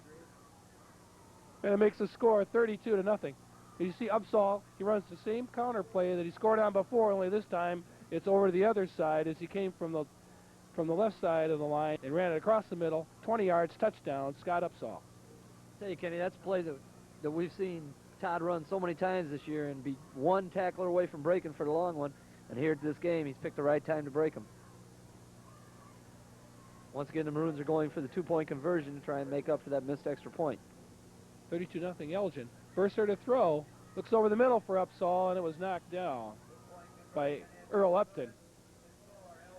Speaker 1: And it makes the score 32-0. You see Upsall, he runs the same counter play that he scored on before, only this time it's over to the other side as he came from the left side of the line and ran it across the middle. 20 yards, touchdown, Scott Upsall.
Speaker 6: Tell you, Kenny, that's a play that we've seen Todd run so many times this year and be one tackler away from breaking for the long one. And here at this game, he's picked the right time to break him. Once again, the Maroons are going for the 2-point conversion to try and make up for that missed extra point.
Speaker 1: 32-0 Elgin. Burser to throw. Looks over the middle for Upsall, and it was knocked down by Earl Upton.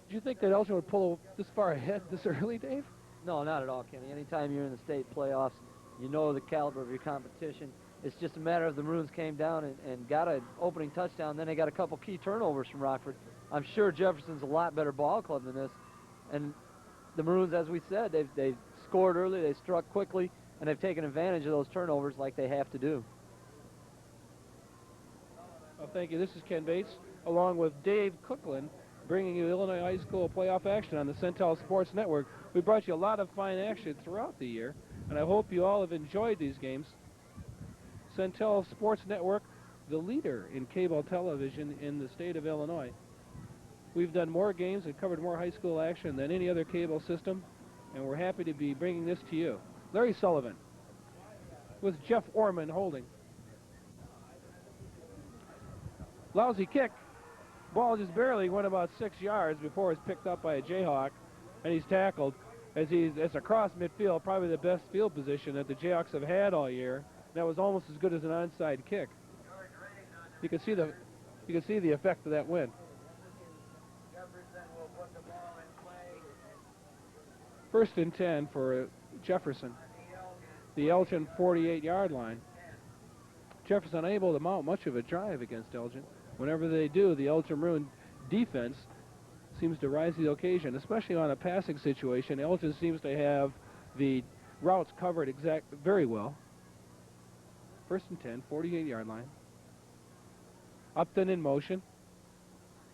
Speaker 1: Did you think that Elgin would pull this far ahead this early, Dave?
Speaker 6: No, not at all, Kenny. Anytime you're in the state playoffs, you know the caliber of your competition. It's just a matter of the Maroons came down and got an opening touchdown. Then they got a couple key turnovers from Rockford. I'm sure Jefferson's a lot better ball club than this. And the Maroons, as we said, they've scored early, they struck quickly, and they've taken advantage of those turnovers like they have to do.
Speaker 1: Well, thank you. This is Ken Bates, along with Dave Cookland, bringing you Illinois High School playoff action on the Centel Sports Network. We brought you a lot of fine action throughout the year, and I hope you all have enjoyed these games. Centel Sports Network, the leader in cable television in the state of Illinois. We've done more games and covered more high school action than any other cable system, and we're happy to be bringing this to you. Larry Sullivan with Jeff Orman holding. Lousy kick. Ball just barely went about 6 yards before it's picked up by a Jayhawk, and he's tackled as it's across midfield, probably the best field position that the Jayhawks have had all year. That was almost as good as an onside kick. You can see the effect of that win. First and 10 for Jefferson. The Elgin 48-yard line. Jefferson unable to mount much of a drive against Elgin. Whenever they do, the Elgin Maroon defense seems to rise to the occasion, especially on a passing situation. Elgin seems to have the routes covered very well. First and 10, 48-yard line. Upton in motion.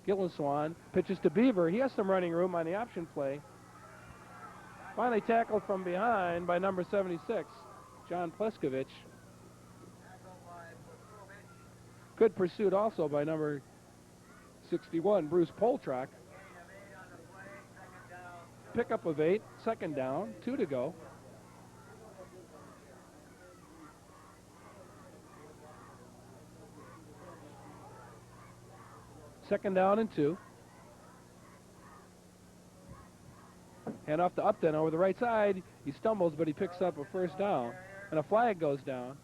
Speaker 1: Gillen Swan pitches to Beaver. He has some running room on the option play. Finally tackled from behind by number 76, John Pleskovich. Good pursuit also by number 61, Bruce Poltrock. Pickup of 8, second down, 2 to go. Second down and 2. Hand off to Upton over the right side. He stumbles, but he picks up a first down. And a flag goes down.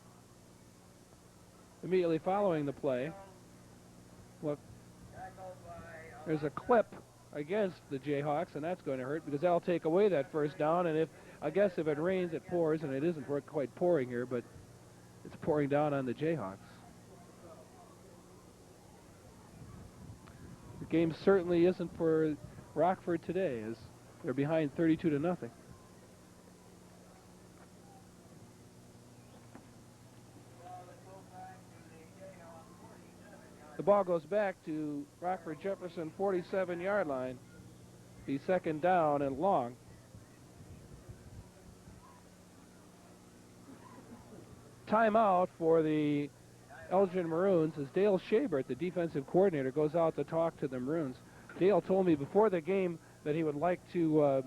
Speaker 1: Immediately following the play, look, there's a clip against the Jayhawks, and that's going to hurt because that'll take away that first down. And if it rains, it pours, and it isn't quite pouring here, but it's pouring down on the Jayhawks. The game certainly isn't for Rockford today, as they're behind 32-0. The ball goes back to Rockford Jefferson 47-yard line. The second down and long. Timeout for the Elgin Maroons as Dale Schabert, the defensive coordinator, goes out to talk to the Maroons. Dale told me before the game that he would like to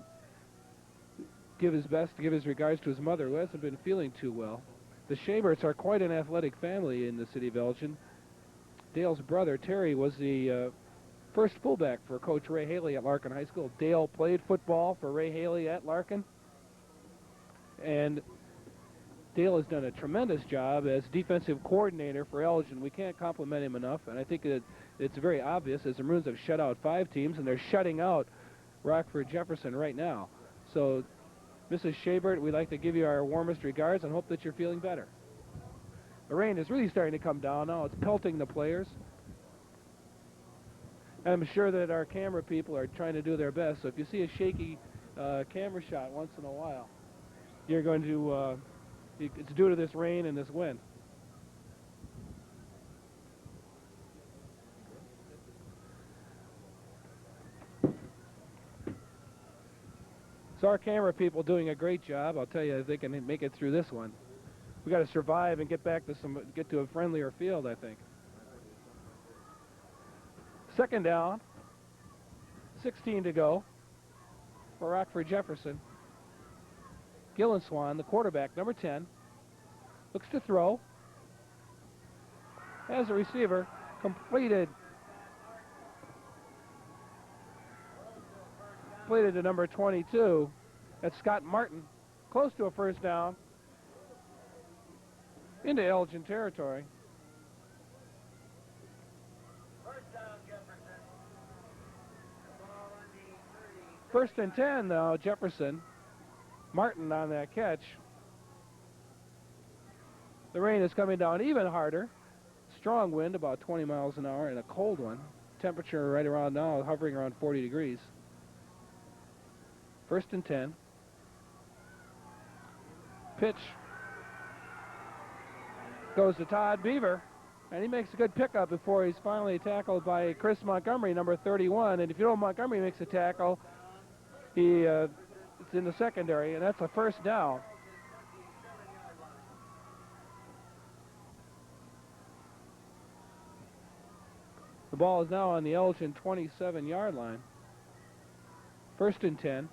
Speaker 1: give his best, to give his regards to his mother, who hasn't been feeling too well. The Shaberts are quite an athletic family in the city of Elgin. Dale's brother, Terry, was the first fullback for Coach Ray Haley at Larkin High School. Dale played football for Ray Haley at Larkin. And Dale has done a tremendous job as defensive coordinator for Elgin. We can't compliment him enough, and I think that it's very obvious as the Maroons have shut out 5 teams, and they're shutting out Rockford Jefferson right now. So, Mrs. Shabert, we'd like to give you our warmest regards and hope that you're feeling better. The rain is really starting to come down now. It's pelting the players. And I'm sure that our camera people are trying to do their best. So if you see a shaky camera shot once in a while, you're going to, it's due to this rain and this wind. So our camera people doing a great job. I'll tell you, if they can make it through this one. We got to survive and get to a friendlier field, I think. Second down, 16 to go for Rockford Jefferson. Gillenswan, the quarterback, number 10, looks to throw. As a receiver, completed to number 22. That's Scott Martin, close to a first down into Elgin territory. First and 10 now, Jefferson. Martin on that catch. The rain is coming down even harder. Strong wind, about 20 miles an hour, and a cold one. Temperature right around now, hovering around 40 degrees. First and 10. Pitch goes to Todd Beaver, and he makes a good pickup before he's finally tackled by Chris Montgomery, number 31. And if you know Montgomery makes a tackle, it's in the secondary, and that's a first down. The ball is now on the Elgin 27-yard line. First and 10.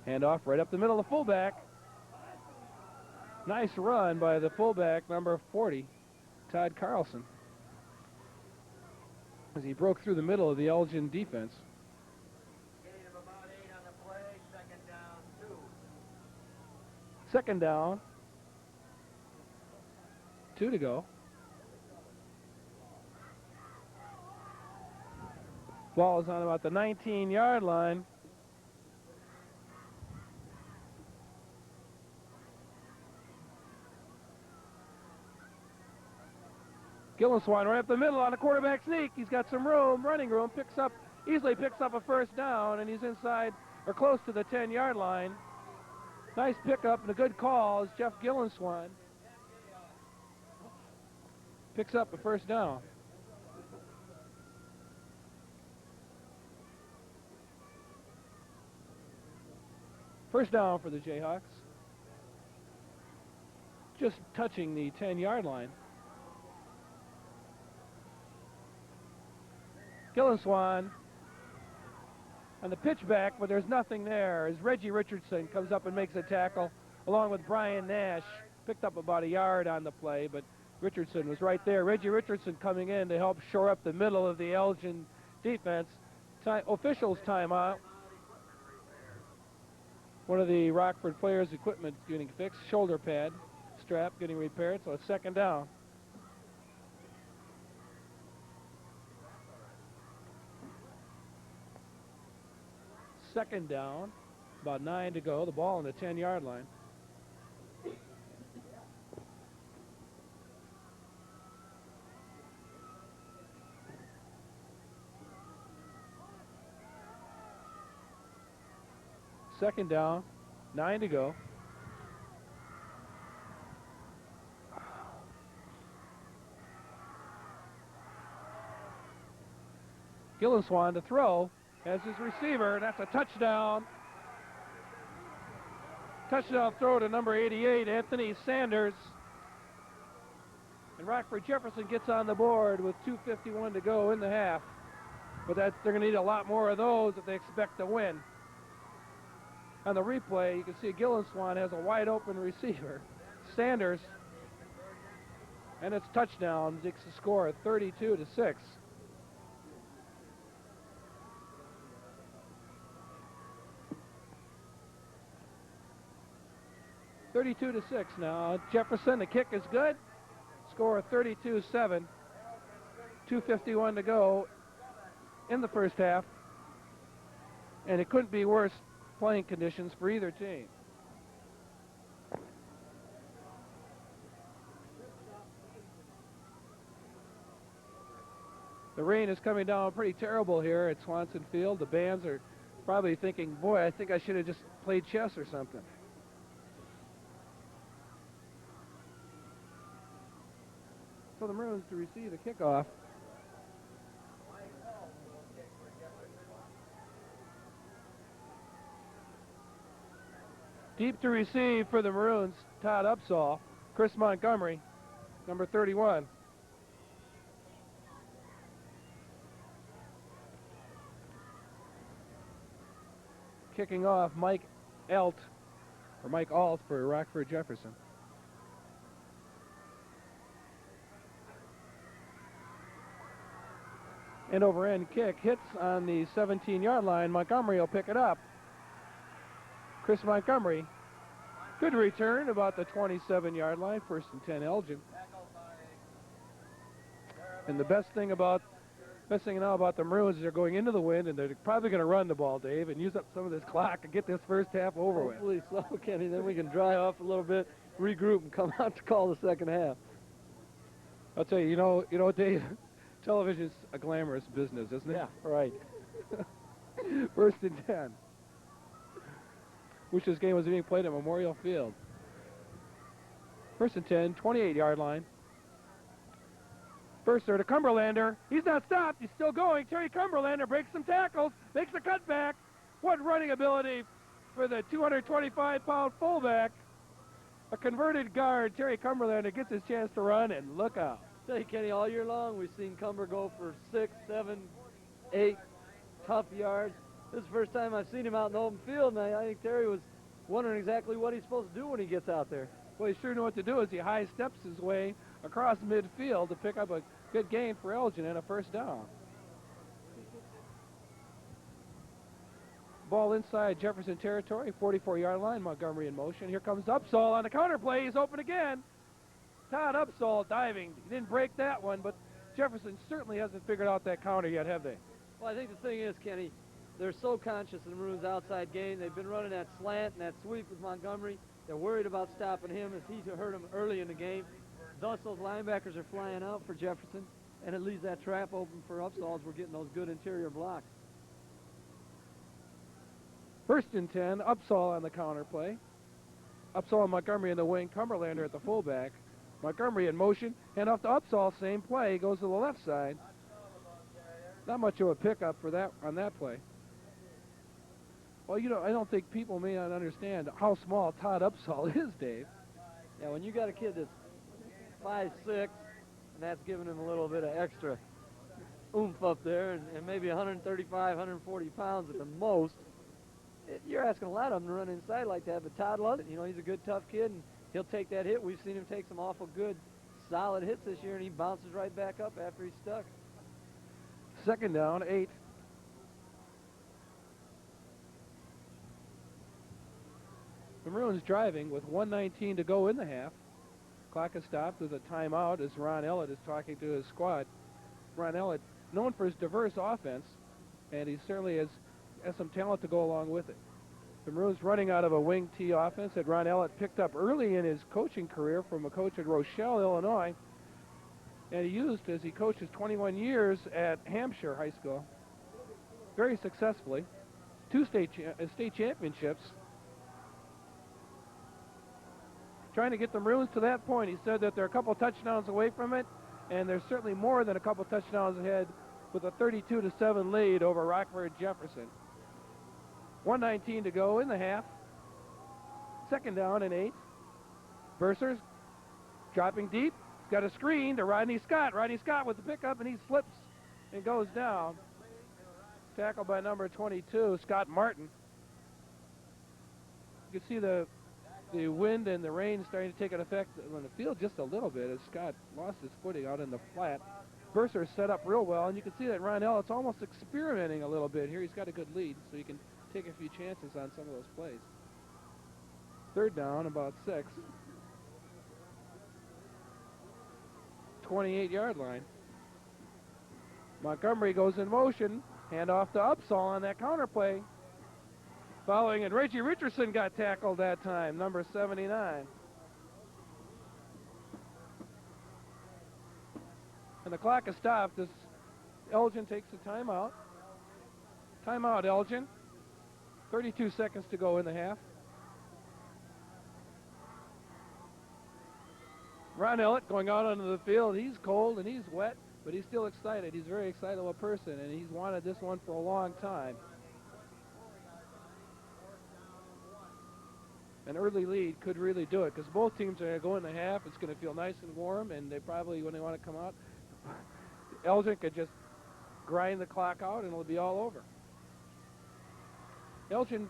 Speaker 1: Hand off right up the middle of the fullback. Nice run by the fullback, number 40, Todd Carlson, as he broke through the middle of the Elgin defense. Second down. 2 to go. Ball is on about the 19-yard line. Gillenswan right up the middle on a quarterback sneak. He's got some room, running room, easily picks up a first down, and he's inside or close to the 10-yard line. Nice pickup and a good call as Jeff Gillenswan picks up a first down. First down for the Jayhawks. Just touching the 10-yard line. Gillenswan on the pitch back, but there's nothing there as Reggie Richardson comes up and makes a tackle along with Brian Nash. Picked up about a yard on the play, but Richardson was right there. Reggie Richardson coming in to help shore up the middle of the Elgin defense. Officials timeout. One of the Rockford players' equipment getting fixed. Shoulder pad strap getting repaired, so it's second down. Second down, about 9 to go. The ball on the 10-yard line. Second down, 9 to go. Gillenswan to throw. As his receiver, that's a touchdown. Touchdown throw to number 88, Anthony Sanders. And Rockford Jefferson gets on the board with 2:51 to go in the half. But they're going to need a lot more of those if they expect to win. on the replay, you can see Gillenswan has a wide open receiver, Sanders, and it's touchdown. Makes the score 32-6. Now. Jefferson, the kick is good. Score 32-7. 2:51 to go in the first half. And it couldn't be worse playing conditions for either team. The rain is coming down pretty terrible here at Swanson Field. The bands are probably thinking, boy, I think I should have just played chess or something. For the Maroons to receive the kickoff. Deep to receive for the Maroons, Todd Upsall. Chris Montgomery, number 31. Kicking off, Mike Alt for Rockford Jefferson. End over end kick hits on the 17-yard line. Montgomery will pick it up. Chris Montgomery, good return about the 27-yard line. 1st and 10 Elgin. And the best thing now about the Maroons is they're going into the wind, and they're probably going to run the ball, Dave, and use up some of this clock and get this first half over with.
Speaker 6: Hopefully so, Kenny. Then we can dry off a little bit, regroup, and come out to call the second half.
Speaker 1: I'll tell you, you know, Dave, television's a glamorous business, isn't it?
Speaker 6: Yeah, right.
Speaker 1: 1st and 10. Wish this game was being played at Memorial Field. 1st and 10, 28-yard line. Burster to Cumberlander. He's not stopped. He's still going. Terry Cumberlander breaks some tackles, makes a cutback. What running ability for the 225-pound fullback. A converted guard, Terry Cumberlander, gets his chance to run, and look out.
Speaker 6: Say, Kenny, all year long we've seen Cumber go for 6, 7, 8 tough yards. This is the first time I've seen him out in the open field, and I think Terry was wondering exactly what he's supposed to do when he gets out there.
Speaker 1: Well, he sure knew what to do as he high steps his way across midfield to pick up a good gain for Elgin and a 1st down. Ball inside Jefferson territory, 44-yard line. Montgomery in motion. Here comes Upsall on the counter play. He's open again. Todd Upsall diving. He didn't break that one, but Jefferson certainly hasn't figured out that counter yet, have they?
Speaker 6: Well, I think the thing is, Kenny, they're so conscious of the Maroons' outside game. They've been running that slant and that sweep with Montgomery. They're worried about stopping him as he hurt him early in the game. Thus, those linebackers are flying out for Jefferson, and it leaves that trap open for Upsall as we're getting those good interior blocks.
Speaker 1: 1st and 10, Upsall on the counter play. Upsall and Montgomery in the wing, Cumberlander at the fullback. Montgomery in motion, hand off to Upsall, same play, goes to the left side. Not much of a pickup for that on that play. Well, I don't think people may not understand how small Todd Upsall is, Dave.
Speaker 6: Yeah, when you got a kid that's 5'6", and that's giving him a little bit of extra oomph up there, and maybe 135, 140 pounds at the most, you're asking a lot of him to run inside like that, but Todd loves it. He's a good, tough kid, and he'll take that hit. We've seen him take some awful good, solid hits this year, and he bounces right back up after he's stuck.
Speaker 1: 2nd down, 8. The Maroons driving with 1:19 to go in the half. Clock is stopped with a timeout as Ron Ellett is talking to his squad. Ron Ellett, known for his diverse offense, and he certainly has some talent to go along with it. The Maroons running out of a wing T offense that Ron Ellett picked up early in his coaching career from a coach at Rochelle, Illinois, and he used as he coached his 21 years at Hampshire High School very successfully. 2 state championships. Trying to get the Maroons to that point. He said that they're a couple touchdowns away from it, and they're certainly more than a couple touchdowns ahead with a 32-7 lead over Rockford Jefferson. 1:19 to go in the half. 2nd down and 8. Bursar's dropping deep. He's got a screen to Rodney Scott. Rodney Scott with the pickup, and he slips and goes down. Tackled by number 22, Scott Martin. You can see the wind and the rain starting to take an effect on the field just a little bit as Scott lost his footing out in the flat. Burser set up real well, and you can see that Ron Ellett's almost experimenting a little bit here. He's got a good lead, so he can take a few chances on some of those plays. Third down, about 6. 28-yard line. Montgomery goes in motion. Handoff to Upsall on that counter play. Following it, Reggie Richardson got tackled that time, number 79. And the clock is stopped as Elgin takes a timeout. Timeout, Elgin. 32 seconds to go in the half. Ron Ellett going out onto the field. He's cold and he's wet, but he's still excited. He's a very excitable person, and he's wanted this one for a long time. An early lead could really do it because both teams are going to go in the half. It's going to feel nice and warm, and they probably, when they want to come out, Elgin could just grind the clock out and it'll be all over. Elgin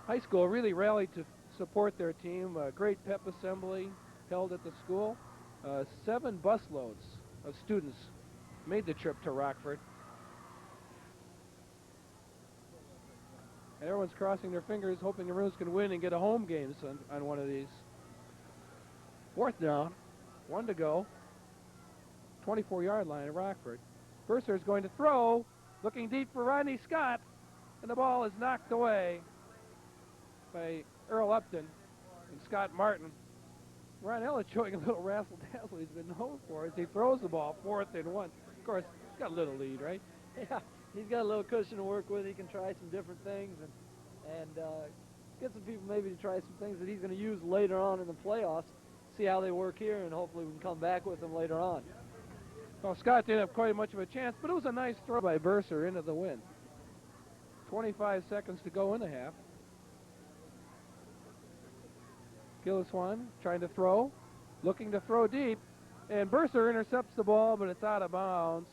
Speaker 1: High School really rallied to support their team. A great pep assembly held at the school. 7 busloads of students made the trip to Rockford. And everyone's crossing their fingers, hoping the Maroons can win and get a home game on one of these. Fourth down, 1 to go. 24-yard line at Rockford. Burser is going to throw, looking deep for Rodney Scott, and the ball is knocked away by Earl Upton and Scott Martin. Ron Ellett showing a little razzle-dazzle he's been known for as he throws the ball 4th and 1. Of course, he's got a little lead, right?
Speaker 6: Yeah, he's got a little cushion to work with. He can try some different things and get some people maybe to try some things that he's going to use later on in the playoffs, see how they work here, and hopefully we can come back with them later on.
Speaker 1: Well, Scott didn't have quite much of a chance, but it was a nice throw by Burser into the wind. 25 seconds to go in the half. Gilliswan trying to throw, looking to throw deep, and Burser intercepts the ball, but it's out of bounds,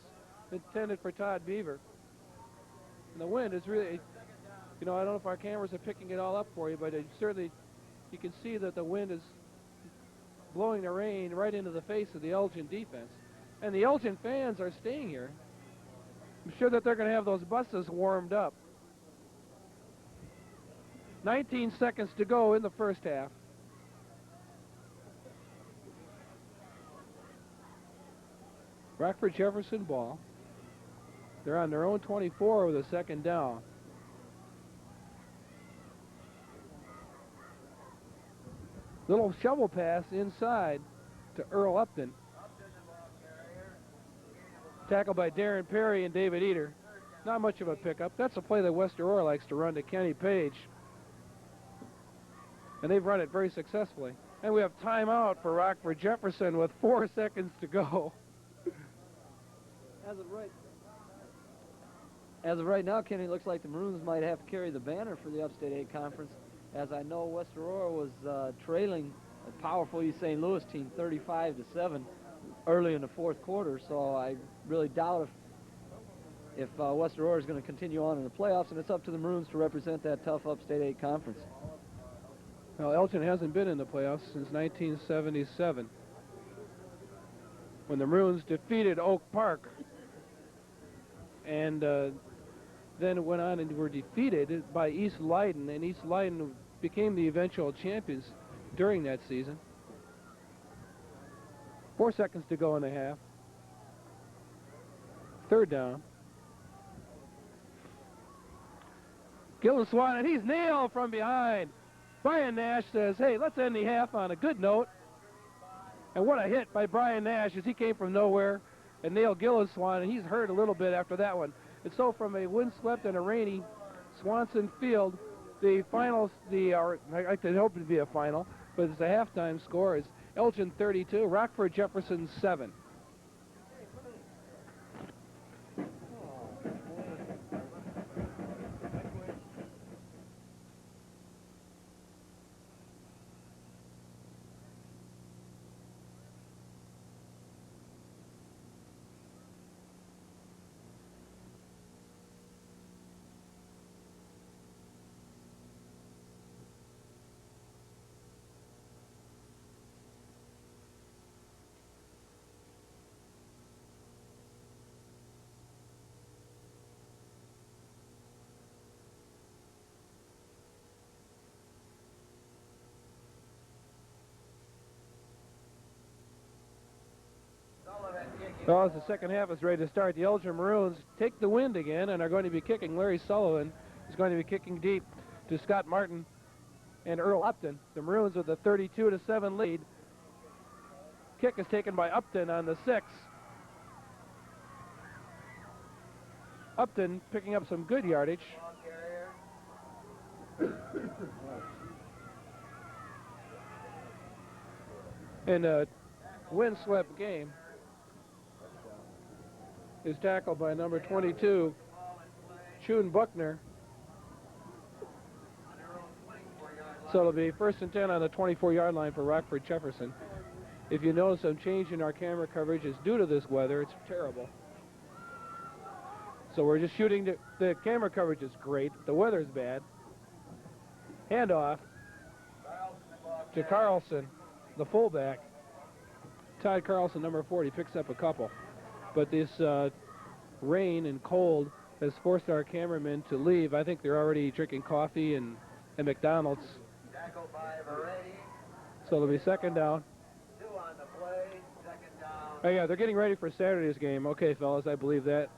Speaker 1: intended for Todd Beaver. And the wind is really, I don't know if our cameras are picking it all up for you, but certainly you can see that the wind is blowing the rain right into the face of the Elgin defense. And the Elgin fans are staying here. I'm sure that they're going to have those buses warmed up. 19 seconds to go in the first half. Rockford Jefferson ball. They're on their own 24 with a second down. Little shovel pass inside to Earl Upton. Tackled by Darren Perry and David Eater. Not much of a pickup. That's a play that West Aurora likes to run to Kenny Page. And they've run it very successfully. And we have timeout for Rockford Jefferson with 4 seconds to go.
Speaker 6: As of right now, Kenny, looks like the Maroons might have to carry the banner for the Upstate 8 Conference. As I know, West Aurora was trailing a powerful East St. Louis team 35-7 early in the fourth quarter, so I really doubt if West Aurora is going to continue on in the playoffs, and it's up to the Maroons to represent that tough Upstate 8 Conference.
Speaker 1: Well, Elgin hasn't been in the playoffs since 1977, when the Maroons defeated Oak Park, and then went on and were defeated by East Leiden, and East Leiden became the eventual champions during that season. 4 seconds to go in the half. Third down. Gilliswan, and he's nailed from behind. Brian Nash says, hey, let's end the half on a good note. And what a hit by Brian Nash as he came from nowhere and nailed Gilliswan, and he's hurt a little bit after that one. And so from a windswept and a rainy Swanson Field, the finals, I could hope it would be a final, but it's a halftime score is Elgin 32, Rockford Jefferson 7. Well, as the second half is ready to start, the Elgin Maroons take the wind again and are going to be kicking. Larry Sullivan is going to be kicking deep to Scott Martin and Earl Upton. The Maroons with a 32-7 lead. Kick is taken by Upton on the 6. Upton picking up some good yardage. In a windswept game is tackled by number 22, Chun Buckner. So it'll be 1st and 10 on the 24-yard line for Rockford Jefferson. If you notice some change in our camera coverage, it's due to this weather. It's terrible. So we're just shooting. The camera coverage is great. The weather's bad. Handoff to Carlson, the fullback. Todd Carlson, number 40, picks up a couple. But this rain and cold has forced our cameramen to leave. I think they're already drinking coffee and McDonald's. So it'll be 2nd down.
Speaker 7: 2 on the play, 2nd down.
Speaker 1: Oh yeah, they're getting ready for Saturday's game. Okay, fellas, I believe that.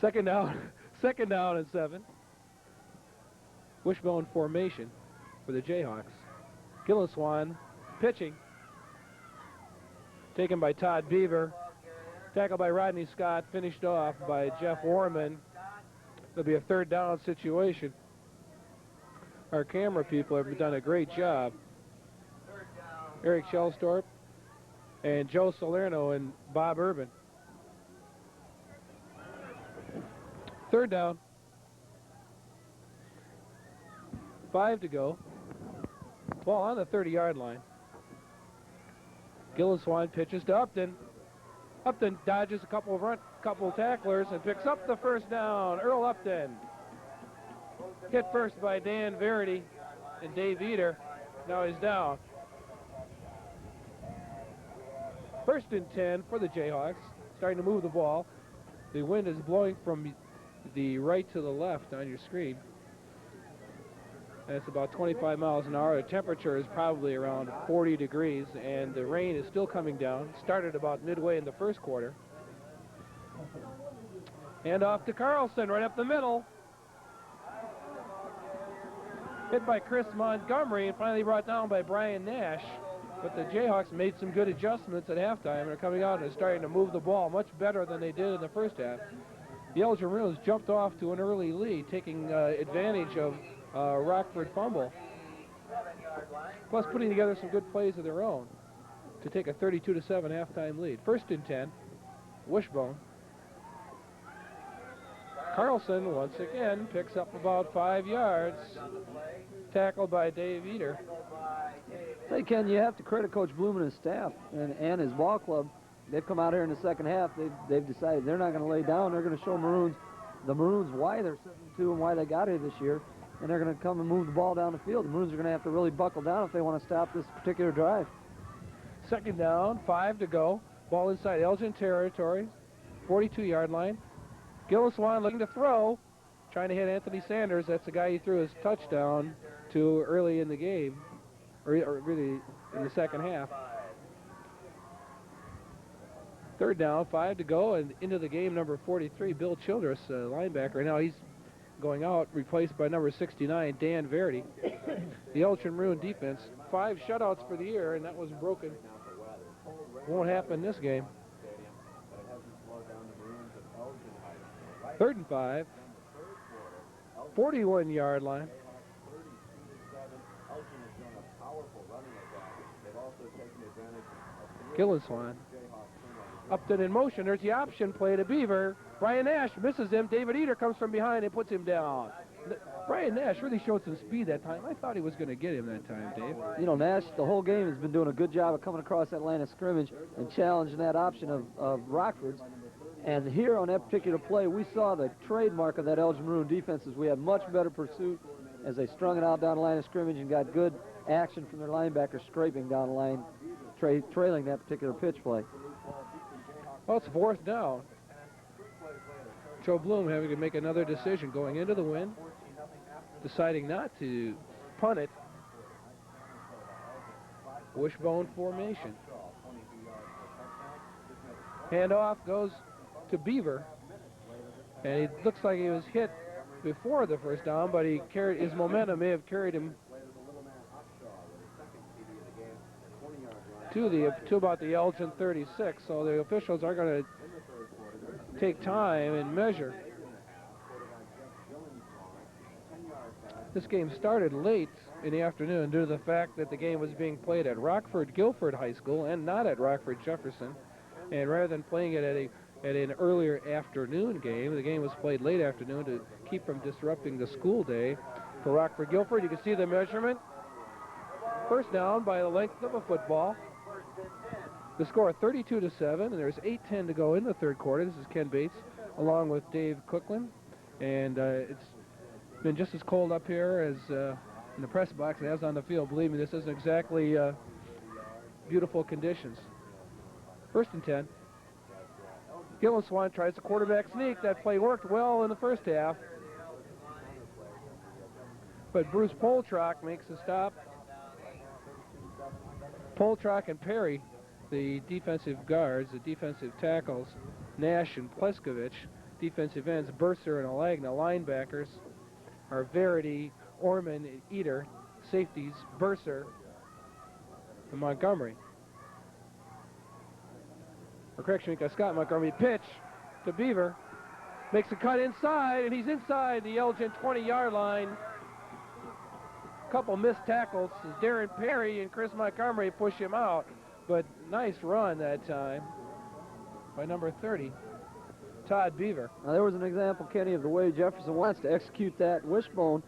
Speaker 1: 2nd down, 2nd down and 7. Wishbone formation for the Jayhawks. Gilliswan pitching. Taken by Todd Beaver. Tackled by Rodney Scott. Finished off by Jeff Warman. It'll be a 3rd down situation. Our camera people have done a great job. Eric Shellstorp and Joe Salerno and Bob Urban. 3rd down. 5 to go. Ball on the 30-yard line. Gilliswan pitches to Upton. Upton dodges a couple tacklers and picks up the 1st down. Earl Upton. Hit first by Dan Verity and Dave Eder. Now he's down. 1st and 10 for the Jayhawks. Starting to move the ball. The wind is blowing from the right to the left on your screen. That's about 25 miles an hour. The temperature is probably around 40 degrees, and the rain is still coming down. Started about midway in the 1st quarter. And off to Carlson, right up the middle. Hit by Chris Montgomery and finally brought down by Brian Nash. But the Jayhawks made some good adjustments at halftime and are coming out and starting to move the ball much better than they did in the 1st half. The Elgin Maroons jumped off to an early lead, taking advantage of Rockford fumble, plus putting together some good plays of their own to take a 32-7 halftime lead. 1st and 10, Wishbone. Carlson once again picks up about 5 yards, tackled by Dave Eder.
Speaker 6: Say, Ken, you have to credit Coach Bloom and his staff and his ball club. They've come out here in the 2nd half. They've decided they're not going to lay down. They're going to show the Maroons why they're 7-2 and why they got here this year. And they're going to come and move the ball down the field. The Maroons are going to have to really buckle down if they want to stop this particular drive.
Speaker 1: 2nd down, 5 to go. Ball inside Elgin territory, 42-yard line. Gilliswan looking to throw, trying to hit Anthony Sanders. That's the guy he threw his touchdown to early in the game, or really in the 2nd half. 3rd down, 5 to go, and into the game, number 43, Bill Childress, linebacker. Now he's going out, replaced by number 69, Dan Verity. The Elgin Maroon defense, 5 shutouts for the year, and that was broken. Won't happen this game. 3rd and 5, 41-yard line. Gilliswan. Upton in motion. There's the option play to Beaver. Brian Nash misses him. David Eder comes from behind and puts him down. Brian Nash really showed some speed that time. I thought he was going to get him that time, Dave.
Speaker 6: You know, Nash, the whole game, has been doing a good job of coming across that line of scrimmage and challenging that option of Rockford's. And here on that particular play, we saw the trademark of that Elgin Maroon defense is we had much better pursuit as they strung it out down the line of scrimmage and got good action from their linebackers scraping down the line, trailing that particular pitch play.
Speaker 1: Well, it's 4th down. Joe Bloom having to make another decision going into the wind, deciding not to punt it. Wishbone formation. Handoff goes to Beaver. And it looks like he was hit before the first down, but his momentum may have carried him to about the Elgin 36. So the officials are going to take time and measure. This game started late in the afternoon due to the fact that the game was being played at Rockford Guilford High School and not at Rockford Jefferson. And rather than playing it at an earlier afternoon game, the game was played late afternoon to keep from disrupting the school day for Rockford Guilford. You can see the measurement. First down by the length of a football. The score 32-7, and there's 8:10 to go in the third quarter. This is Ken Bates along with Dave Cookland, and it's been just as cold up here as in the press box as on the field. Believe me, this isn't exactly beautiful conditions. First and 10. Gillenswan tries the quarterback sneak. That play worked well in the first half. But Bruce Poltrock makes a stop. Poltrock and Perry, the defensive guards, the defensive tackles, Nash and Pleskovich, defensive ends, Burser and Alagna, linebackers are Verity, Orman, and Eater, safeties, Burser, and Montgomery. Or correction, we got Scott Montgomery. Pitch to Beaver. Makes a cut inside, and he's inside the Elgin 20-yard line. Couple missed tackles as Darren Perry and Chris Montgomery push him out. But nice run that time by number 30, Todd Beaver.
Speaker 6: Now there was an example, Kenny, of the way Jefferson wants to execute that wishbone.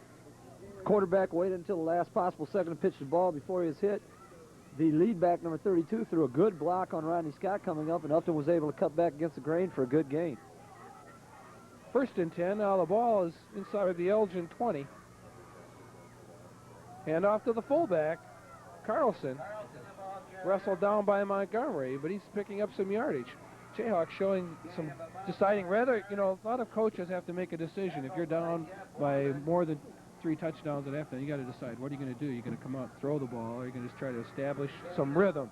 Speaker 6: Quarterback waited until the last possible second to pitch the ball before he was hit. The lead back, number 32, threw a good block on Rodney Scott coming up, and Upton was able to cut back against the grain for a good gain.
Speaker 1: First and 10. Now the ball is inside of the Elgin 20. Hand off to the fullback, Carlson. Wrestled down by Montgomery, but he's picking up some yardage. Jayhawks showing some deciding rather, a lot of coaches have to make a decision. If you're down by more than 3 touchdowns at halftime, you got to decide, what are you going to do? You're going to come out and throw the ball, or are you going to just try to establish some rhythm?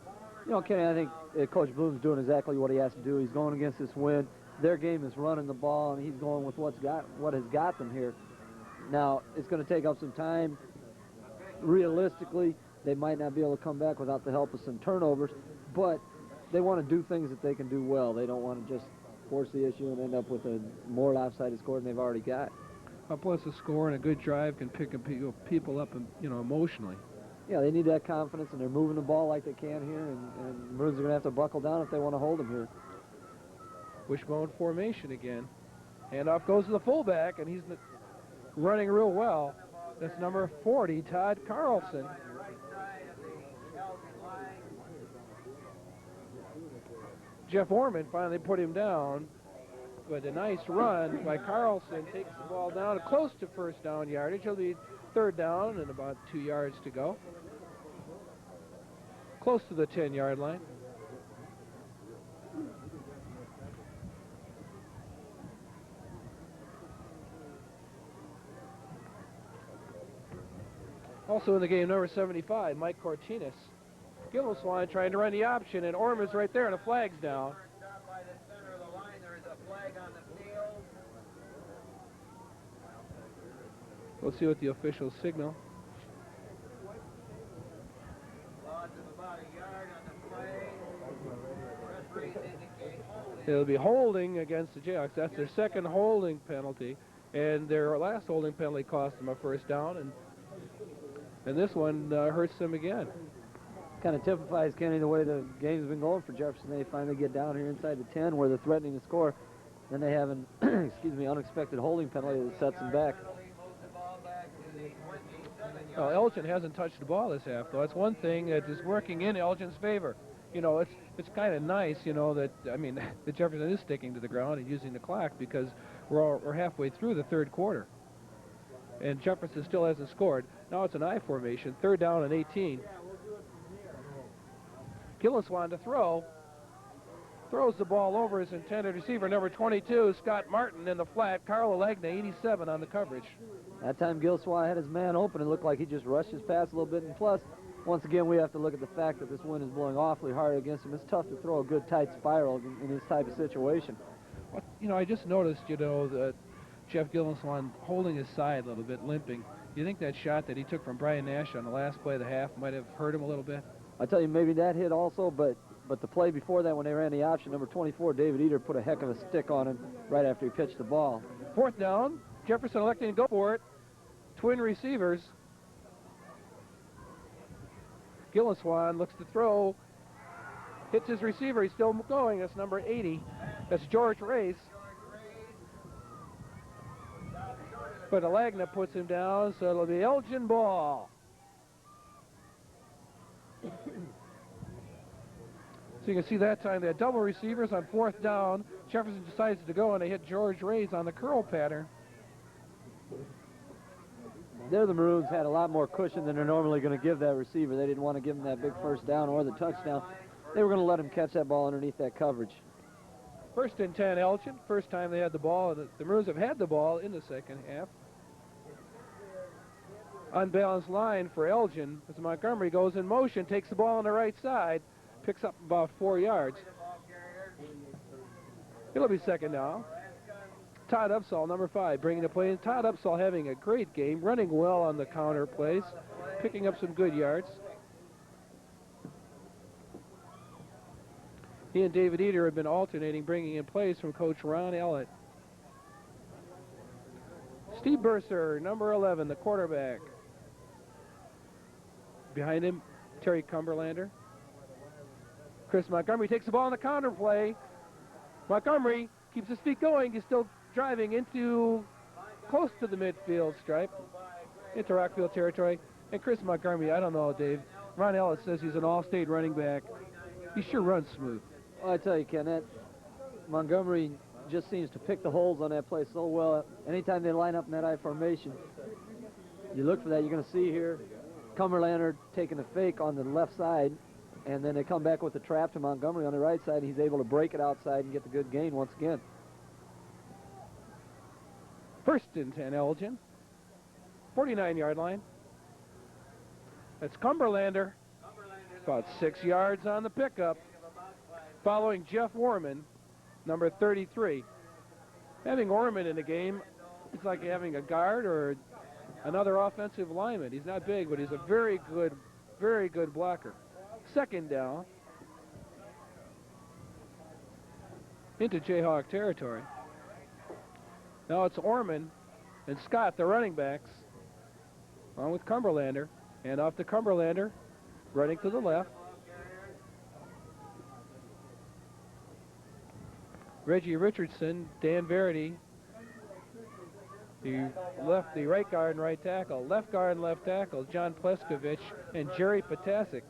Speaker 6: Kenny, I think Coach Bloom's doing exactly what he has to do. He's going against this wind. Their game is running the ball, and he's going with what has got them here. Now, it's going to take up some time. Realistically, they might not be able to come back without the help of some turnovers, but they want to do things that they can do well. They don't want to just force the issue and end up with a more lopsided score than they've already got.
Speaker 1: Plus a score and a good drive can pick people up, emotionally.
Speaker 6: Yeah, they need that confidence, and they're moving the ball like they can here, and Maroons are going to have to buckle down if they want to hold them here.
Speaker 1: Wishbone formation again. Handoff goes to the fullback, and he's running real well. That's number 40, Todd Carlson. Jeff Orman finally put him down, but a nice run by Carlson takes the ball down close to first down yardage. It'll be third down and about 2 yards to go. Close to the 10-yard line. Also in the game, number 75, Mike Cortinas. Gillenswan trying to run the option, and Orman's right there, and the flag's down.
Speaker 7: By the center of the line, there is a flag on the field.
Speaker 1: We'll see what the officials signal.
Speaker 7: Loss of about a yard on the play. Referees indicate holding.
Speaker 1: It'll be holding against the Jayhawks. That's their second holding penalty, and their last holding penalty cost them a first down, and this one hurts them again.
Speaker 6: Kind of typifies, Kenny, the way the game's been going for Jefferson. They finally get down here inside the 10 where they're threatening to score. Then they have an unexpected holding penalty that sets them back.
Speaker 1: Well, Elgin hasn't touched the ball this half, though. That's one thing that is working in Elgin's favor. It's kind of nice, that Jefferson is sticking to the ground and using the clock, because we're halfway through the third quarter. And Jefferson still hasn't scored. Now it's an I formation, third down and 18. Gillenswan to throw. Throws the ball over his intended receiver, number 22, Scott Martin, in the flat. Carl Alagna, 87 on the coverage.
Speaker 6: That time Gillenswan had his man open. It looked like he just rushed his pass a little bit. And plus, once again, we have to look at the fact that this wind is blowing awfully hard against him. It's tough to throw a good tight spiral in this type of situation.
Speaker 1: Well, you know, I just noticed, you know, that Jeff Gilliswan holding his side a little bit, limping. Do you think that shot that he took from Brian Nash on the last play of the half might have hurt him a little bit?
Speaker 6: I tell you, maybe that hit also, but the play before that when they ran the option, number 24, David Eder, put a heck of a stick on him right after he pitched the ball.
Speaker 1: 4th down, Jefferson electing to go for it. Twin receivers. Gilliswan looks to throw, hits his receiver, he's still going, that's number 80. That's George Race. But Alagna puts him down, so it'll be Elgin ball. So you can see that time they had double receivers on 4th down. Jefferson decides to go, and they hit George Rays on the curl pattern.
Speaker 6: There the Maroons had a lot more cushion than they're normally going to give that receiver. They didn't want to give him that big first down or the touchdown. They were going to let him catch that ball underneath that coverage.
Speaker 1: 1st and 10, Elgin. First time they had the ball. The Maroons have had the ball in the second half. Unbalanced line for Elgin as Montgomery goes in motion, takes the ball on the right side, picks up about 4 yards. It'll be 2nd down. Todd Upsall, number 5, bringing the play in. Todd Upsall having a great game, running well on the counter plays, picking up some good yards. He and David Eder have been alternating, bringing in plays from Coach Ron Ellett. Steve Burser, number 11, the quarterback. Behind him, Terry Cumberlander. Chris Montgomery takes the ball on the counter play. Montgomery keeps his feet going. He's still driving into close to the midfield stripe, into Rockfield territory. And Chris Montgomery, I don't know, Dave. Ron Ellis says he's an all-state running back. He sure runs smooth.
Speaker 6: Well, I tell you, Ken, that Montgomery just seems to pick the holes on that play so well. Anytime they line up in that I formation, you look for that. You're going to see here Cumberlander taking a fake on the left side, and then they come back with the trap to Montgomery on the right side. He's able to break it outside and get the good gain once again.
Speaker 1: 1st and 10, Elgin. 49-yard line. That's Cumberlander. About 6 yards on the pickup. Following Jeff Orman, number 33. Having Orman in the game, it's like having a guard or another offensive lineman. He's not big, but he's a very good blocker. 2nd down. Into Jayhawk territory. Now it's Orman and Scott, the running backs, along with Cumberlander. And off to Cumberlander, running to the left. Reggie Richardson, Dan Verity, the right guard and right tackle. Left guard and left tackle, John Pleskovich and Jerry Potasic.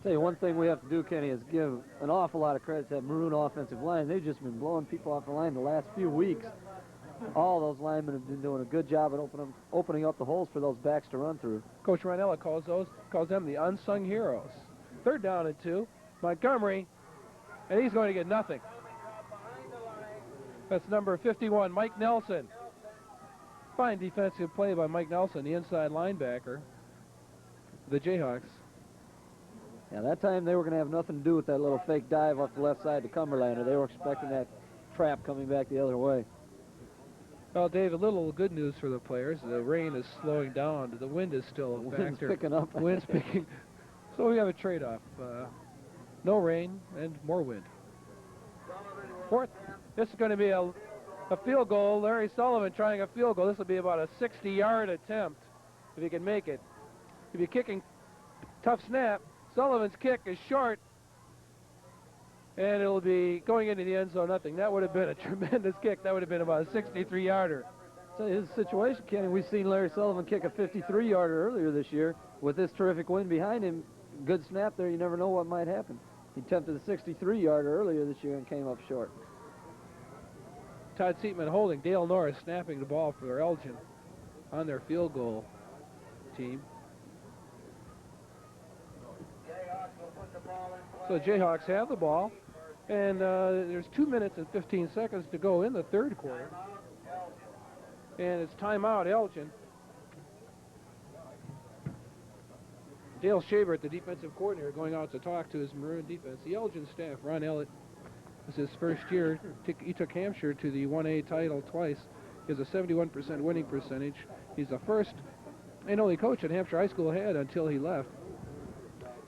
Speaker 6: Tell you one thing we have to do, Kenny, is give an awful lot of credit to that Maroon offensive line. They've just been blowing people off the line the last few weeks. All those linemen have been doing a good job at opening up the holes for those backs to run through.
Speaker 1: Coach Ronella calls them the unsung heroes. 3rd down and 2. Montgomery, and he's going to get nothing. That's number 51, Mike Nelson. Fine defensive play by Mike Nelson, the inside linebacker, the Jayhawks.
Speaker 6: Yeah, that time they were going to have nothing to do with that little fake dive off the left side to Cumberlander. They were expecting that trap coming back the other way.
Speaker 1: Well, Dave, a little good news for the players. The rain is slowing down. The wind is still a factor.
Speaker 6: Wind's picking up.
Speaker 1: Wind's picking. So we have a trade-off. No rain and more wind. 4th. This is going to be a field goal. Larry Sullivan trying a field goal. This will be about a 60-yard attempt if he can make it. If you're kicking, tough snap. Sullivan's kick is short, and it'll be going into the end zone, nothing. That would have been a tremendous kick. That would have been about a 63-yarder.
Speaker 6: So his situation, Kenny, we've seen Larry Sullivan kick a 53-yarder earlier this year. With this terrific wind behind him, good snap there, you never know what might happen. He attempted a 63-yarder earlier this year and came up short.
Speaker 1: Todd Seatman holding. Dale Norris snapping the ball for Elgin on their field goal team. So the Jayhawks have the ball, and there's 2 minutes and 15 seconds to go in the 3rd quarter. And it's timeout, Elgin. Dale Shabert, the defensive coordinator, going out to talk to his Maroon defense. The Elgin staff, Ron Ellett, this is his first year. He took Hampshire to the 1A title twice. He has a 71% winning percentage. He's the first and only coach that Hampshire High School had until he left.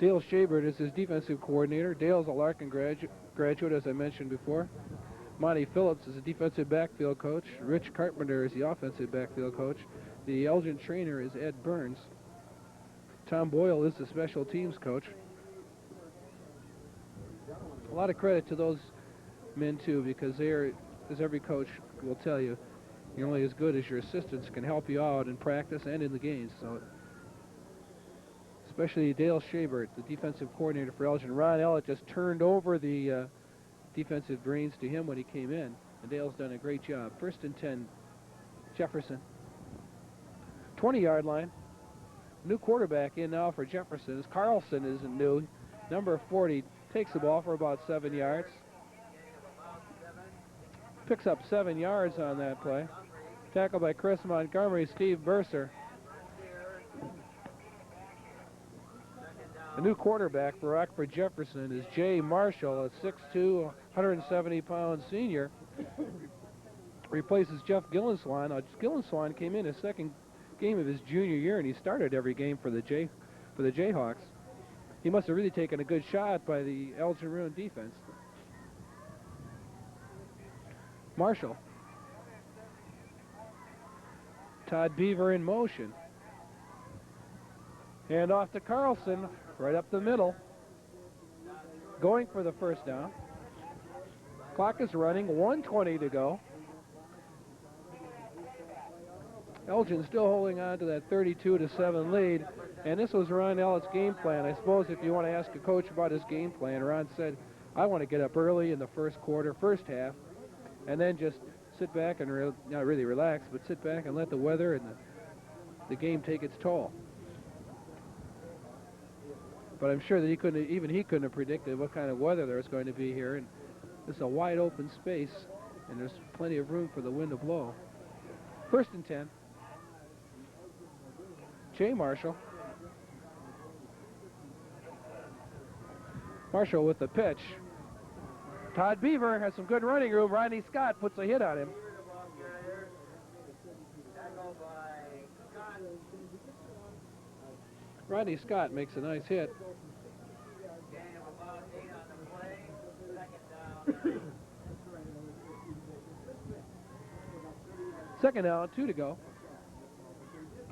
Speaker 1: Dale Shabert is his defensive coordinator. Dale's a Larkin graduate, as I mentioned before. Monty Phillips is a defensive backfield coach. Rich Carpenter is the offensive backfield coach. The Elgin trainer is Ed Burns. Tom Boyle is the special teams coach. A lot of credit to those men, too, because they are, as every coach will tell you, you're only as good as your assistants can help you out in practice and in the games. So, especially Dale Shabert, the defensive coordinator for Elgin. Ron Ellett just turned over the defensive reins to him when he came in, and Dale's done a great job. 1st and 10, Jefferson. 20-yard line. New quarterback in now for Jefferson. Carlson isn't new. Number 40 takes the ball for about 7 yards. Picks up 7 yards on that play. Tackled by Chris Montgomery, Steve Burser. The new quarterback for Rockford Jefferson is Jay Marshall, a 6'2", 170-pound senior. Replaces Jeff Gillenswan. Gillenswan came in his second game of his junior year, and he started every game for the Jayhawks. He must have really taken a good shot by the Elgin Maroon defense. Marshall. Todd Beaver in motion. Hand off to Carlson, right up the middle. Going for the first down. Clock is running, 1:20 to go. Elgin still holding on to that 32-7 lead, and this was Ron Ellett's game plan. I suppose if you want to ask a coach about his game plan, Ron said, I want to get up early in the first quarter, first half, and then just sit back and not really relax, but sit back and let the weather and the game take its toll. But I'm sure that he couldn't have predicted what kind of weather there was going to be here. And this is a wide open space, and there's plenty of room for the wind to blow. 1st and 10. Jay Marshall. Marshall with the pitch. Todd Beaver has some good running room. Rodney Scott puts a hit on him. Rodney Scott makes a nice hit. Second down, 2 to go.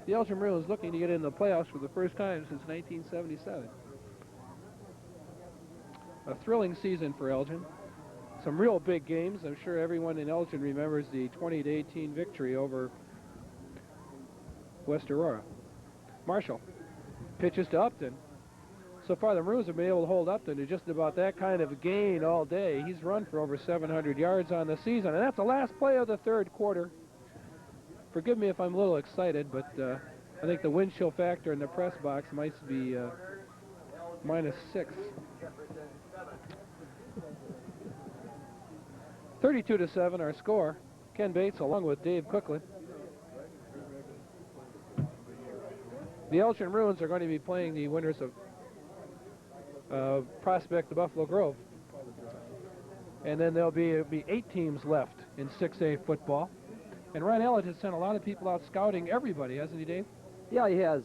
Speaker 1: The Elgin Maroons looking to get in the playoffs for the first time since 1977. A thrilling season for Elgin. Some real big games. I'm sure everyone in Elgin remembers the 20-18 victory over West Aurora. Marshall pitches to Upton. So far, the Maroons have been able to hold Upton to just about that kind of a gain all day. He's run for over 700 yards on the season, and that's the last play of the third quarter. Forgive me if I'm a little excited, but I think the wind chill factor in the press box might be -6. 32-7, our score. Ken Bates along with Dave Cookland. The Elgin Maroons are going to be playing the winners of Prospect to Buffalo Grove. And then there'll be 8 teams left in 6A football. And Ron Ellett has sent a lot of people out scouting everybody, hasn't he, Dave?
Speaker 6: Yeah, he has.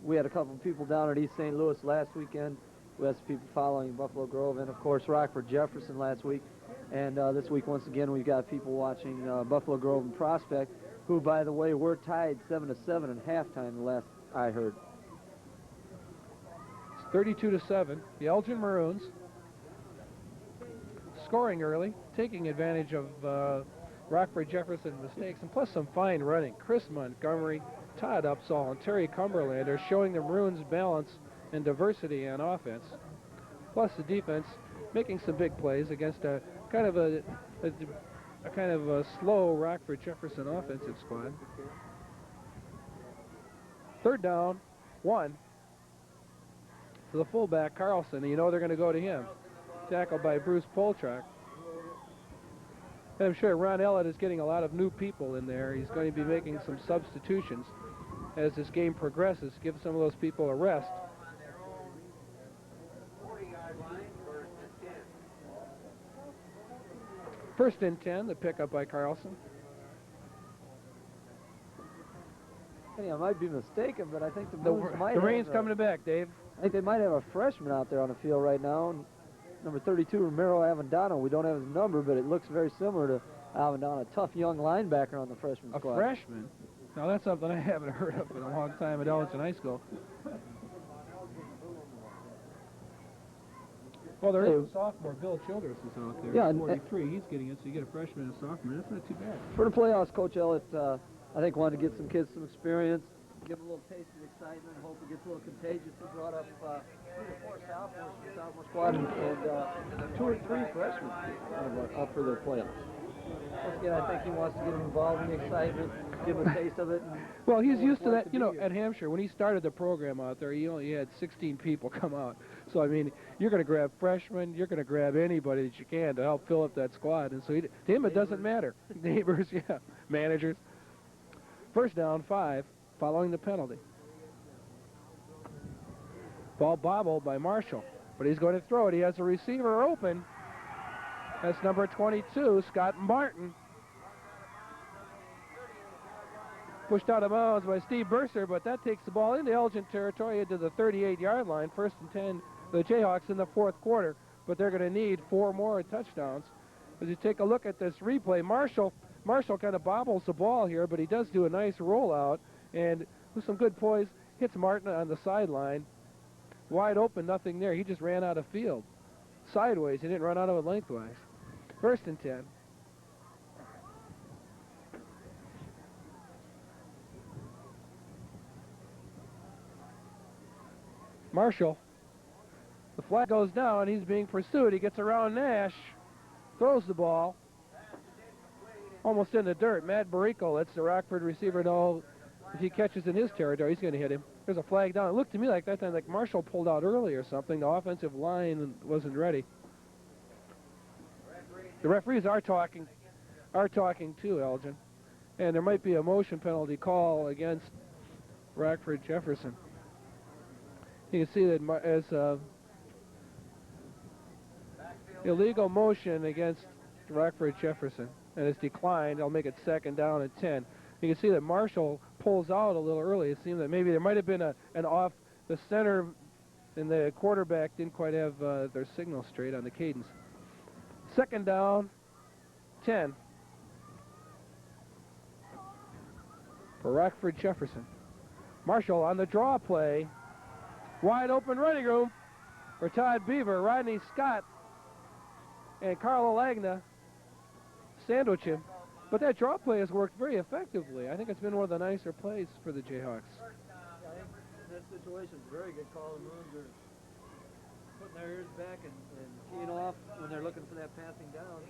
Speaker 6: We had a couple of people down at East St. Louis last weekend. We had some people following Buffalo Grove and, of course, Rockford Jefferson last week. And this week, once again, we've got people watching Buffalo Grove and Prospect, who, by the way, were tied 7-7 at halftime the last I heard.
Speaker 1: It's 32-7. The Elgin Maroons scoring early, taking advantage of Rockford Jefferson mistakes, and plus some fine running. Chris Montgomery, Todd Upsall, and Terry Cumberland are showing the Maroons balance and diversity on offense. Plus the defense making some big plays against a kind of a slow Rockford Jefferson offensive squad. 3rd down, 1. To the fullback, Carlson, and you know they're going to go to him. Tackled by Bruce Polchak. And I'm sure Ron Ellett is getting a lot of new people in there. He's going to be making some substitutions as this game progresses, give some of those people a rest. First and 10, the pickup by Carlson.
Speaker 6: Kenny, I might be mistaken, but I think the Maroons might
Speaker 1: The
Speaker 6: have
Speaker 1: rain's coming back, Dave.
Speaker 6: I think they might have a freshman out there on the field right now. Number 32, Romero Avendano. We don't have his number, but it looks very similar to Avendano, a tough young linebacker on the freshman squad.
Speaker 1: A freshman? Now, that's something I haven't heard of in a long time at Elgin High School. Well, there is a sophomore, Bill Childress is out there.
Speaker 6: Yeah,
Speaker 1: 43. He's getting it, so you get a freshman and a sophomore. That's not too bad.
Speaker 6: For the playoffs, Coach Elliott, I think wanted to get some kids some experience, give them a little taste of excitement, hope it gets a little contagious. He brought up 3 or 4 sophomores from the sophomore squad and 2 or 3 freshmen up for the playoffs. Once again, I think he wants to get them involved in the excitement, give them a taste of it.
Speaker 1: Well, he's used to that. You know, at Hampshire, when he started the program out there, he only had 16 people come out. So, I mean, you're going to grab freshmen, you're going to grab anybody that you can to help fill up that squad. And so, to him, it doesn't matter. Neighbors, yeah, managers. First down, 5, following the penalty. Ball bobbled by Marshall, but he's going to throw it. He has a receiver open. That's number 22, Scott Martin. Pushed out of bounds by Steve Burser, but that takes the ball into Elgin territory into the 38-yard line. First and 10, the Jayhawks in the 4th quarter, but they're going to need 4 more touchdowns. As you take a look at this replay, Marshall kind of bobbles the ball here, but he does do a nice rollout, and with some good poise, hits Martin on the sideline. Wide open, nothing there. He just ran out of field. Sideways, he didn't run out of it lengthwise. First and 10. Marshall. The flag goes down. He's being pursued. He gets around Nash. Throws the ball. Almost in the dirt. Matt Barico lets the Rockford receiver know if he catches in his territory, he's going to hit him. There's a flag down. It looked to me like that time like Marshall pulled out early or something. The offensive line wasn't ready. The referees are talking too, Elgin. And there might be a motion penalty call against Rockford Jefferson. You can see that as illegal motion against Rockford Jefferson, and it's declined. I'll make it second down and 10. You can see that Marshall pulls out a little early. It seemed that maybe there might have been an off. The center and the quarterback didn't quite have their signal straight on the cadence. Second down, 10 for Rockford Jefferson. Marshall on the draw play. Wide open running room for Todd Beaver. Rodney Scott and Carlo Lagna sandwich him. But that draw play has worked very effectively. I think it's been one of the nicer plays for the Jayhawks.
Speaker 6: Yeah, I think in that situation, it's a very good call. The Maroons are putting their ears back and teeing off when they're looking for that passing down.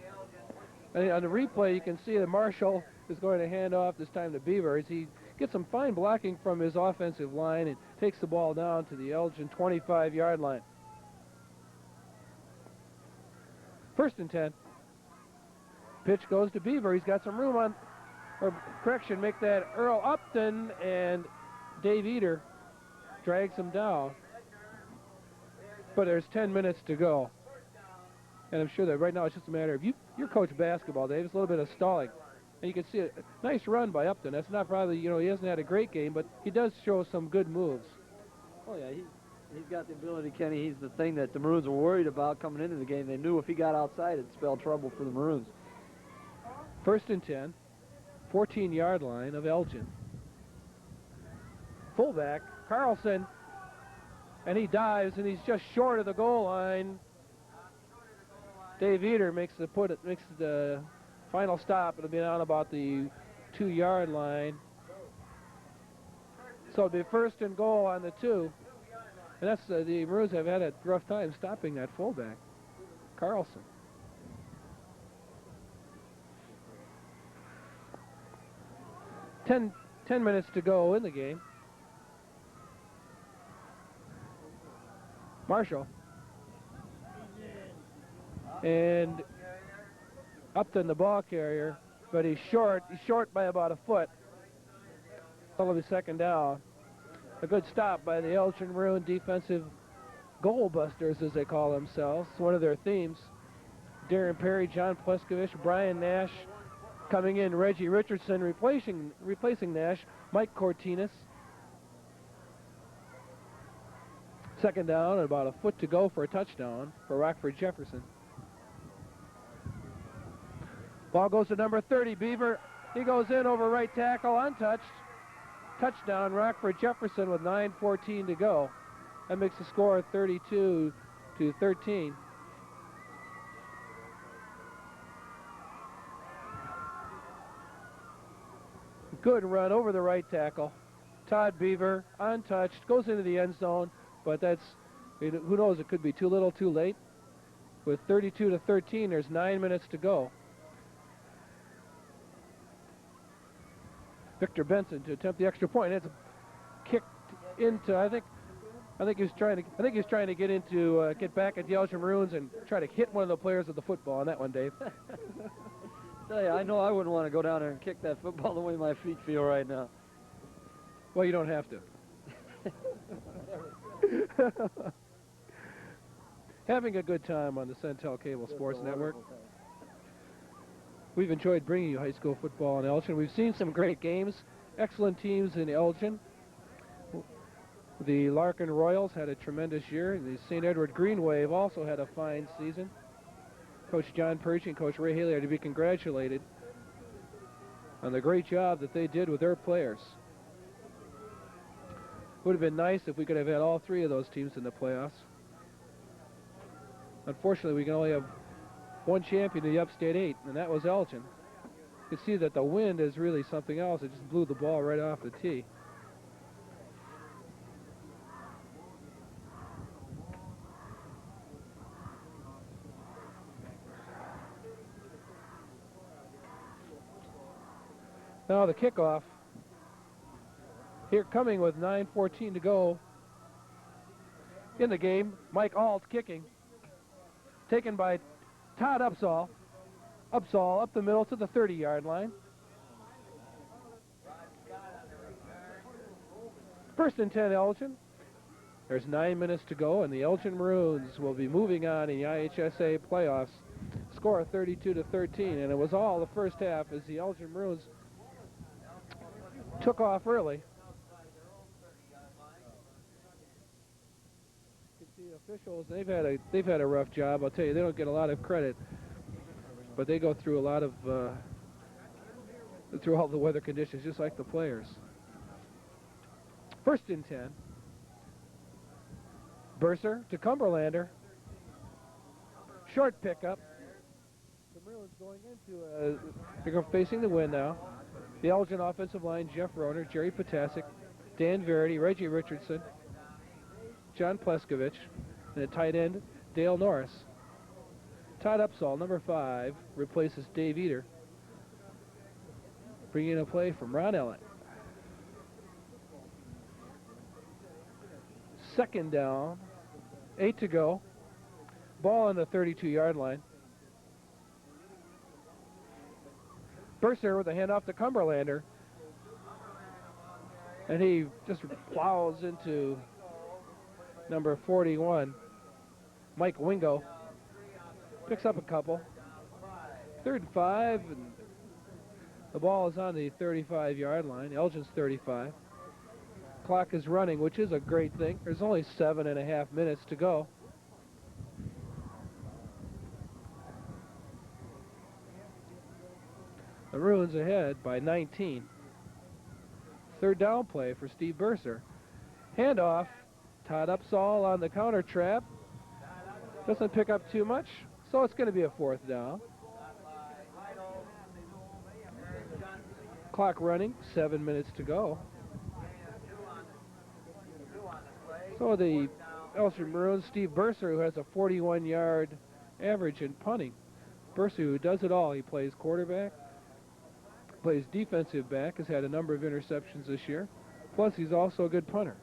Speaker 1: And on the replay, you can see that Marshall is going to hand off this time to Beaver as he gets some fine blocking from his offensive line and takes the ball down to the Elgin 25-yard line. First and 10. Pitch goes to Beaver. He's got some room on, or correction, make that Earl Upton, and Dave Eder drags him down. But there's 10 minutes to go. And I'm sure that right now it's just a matter of you're coach basketball, Dave. It's a little bit of stalling. And you can see a nice run by Upton. That's not probably, he hasn't had a great game, but he does show some good moves.
Speaker 6: Oh, yeah, he's got the ability, Kenny. He's the thing that the Maroons were worried about coming into the game. They knew if he got outside, it'd spell trouble for the Maroons.
Speaker 1: First and 10, 14-yard line of Elgin. Fullback, Carlson, and he dives, and he's just short of the goal line. Dave Eder makes the final stop. It'll be down about the 2-yard line. So it'll be first and goal on the 2. And that's the Maroons have had a rough time stopping that fullback, Carlson. Ten minutes to go in the game. Marshall. And Upton, the ball carrier, but he's short. He's short by about a foot. That'll be second down. A good stop by the Elgin Maroon defensive goal busters, as they call themselves. One of their themes. Darren Perry, John Pleskovich, Brian Nash coming in, Reggie Richardson replacing Nash, Mike Cortinas. Second down and about a foot to go for a touchdown for Rockford Jefferson. Ball goes to number 30, Beaver. He goes in over right tackle, untouched. Touchdown, Rockford Jefferson with 9:14 to go. That makes the score 32-13. Good run over the right tackle. Todd Beaver, untouched, goes into the end zone, but who knows, it could be too little, too late. With 32-13, there's 9 minutes to go. Victor Benson to attempt the extra point. It's kicked into, I think he's trying to get back at the Elgin Maroons and try to hit one of the players of the football on that one, Dave.
Speaker 6: Tell you, I know I wouldn't want to go down there and kick that football the way my feet feel right now.
Speaker 1: Well, you don't have to. Having a good time on the Centel Cable Sports Network. We've enjoyed bringing you high school football in Elgin. We've seen some great games, excellent teams in Elgin. The Larkin Royals had a tremendous year. The St. Edward Green Wave also had a fine season. Coach John Percy and Coach Ray Haley are to be congratulated on the great job that they did with their players. Would have been nice if we could have had all three of those teams in the playoffs. Unfortunately, we can only have one champion in the Upstate 8, and that was Elgin. You can see that the wind is really something else. It just blew the ball right off the tee. Now the kickoff. Here coming with 9:14 to go in the game. Mike Alt kicking. Taken by Todd Upsall. Upsall up the middle to the 30-yard line. First and 10 Elgin. There's 9 minutes to go, and the Elgin Maroons will be moving on in the IHSA playoffs. Score 32-13, and it was all the first half as the Elgin Maroons took off early. You can see officials, they've had a rough job. I'll tell you, they don't get a lot of credit, but they go through a lot of through all the weather conditions, just like the players. First and 10. Burser to Cumberlander. Short pickup. The Maroons going into they're facing the wind now. The Elgin offensive line, Jeff Roner, Jerry Potasic, Dan Verity, Reggie Richardson, John Pleskovich, and a tight end, Dale Norris. Todd Upsall, number 5, replaces Dave Eder. Bringing in a play from Ron Ellett. Second down, 8 to go. Ball on the 32-yard line. Burser with a handoff to Cumberlander. And he just plows into number 41, Mike Wingo. Picks up a couple. 3rd and 5, and the ball is on the 35-yard line. Elgin's 35. Clock is running, which is a great thing. There's only 7.5 minutes to go. The Maroons ahead by 19. Third down play for Steve Burser. Handoff. Todd Upsall on the counter trap. Doesn't pick up too much, so it's going to be a 4th down. Clock running, 7 minutes to go. So the Elgin Maroons, Steve Burser, who has a 41-yard average in punting. Burser, who does it all. He plays quarterback, plays defensive back, has had a number of interceptions this year. Plus, he's also a good punter.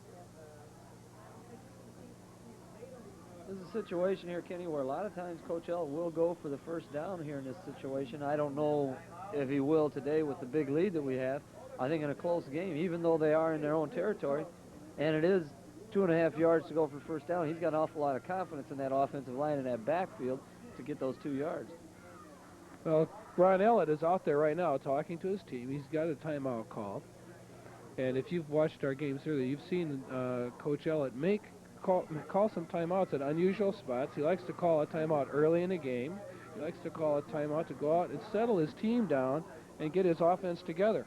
Speaker 6: This is a situation here, Kenny, where a lot of times Coach L will go for the first down here in this situation. I don't know if he will today with the big lead that we have. I think in a close game, even though they are in their own territory, and it is 2.5 yards to go for first down, he's got an awful lot of confidence in that offensive line and that backfield. to get those 2 yards.
Speaker 1: Well, Ron Ellett is out there right now talking to his team. He's got a timeout called. And if you've watched our games earlier, you've seen Coach Ellett call some timeouts at unusual spots. He likes to call a timeout early in a game. He likes to call a timeout to go out and settle his team down and get his offense together.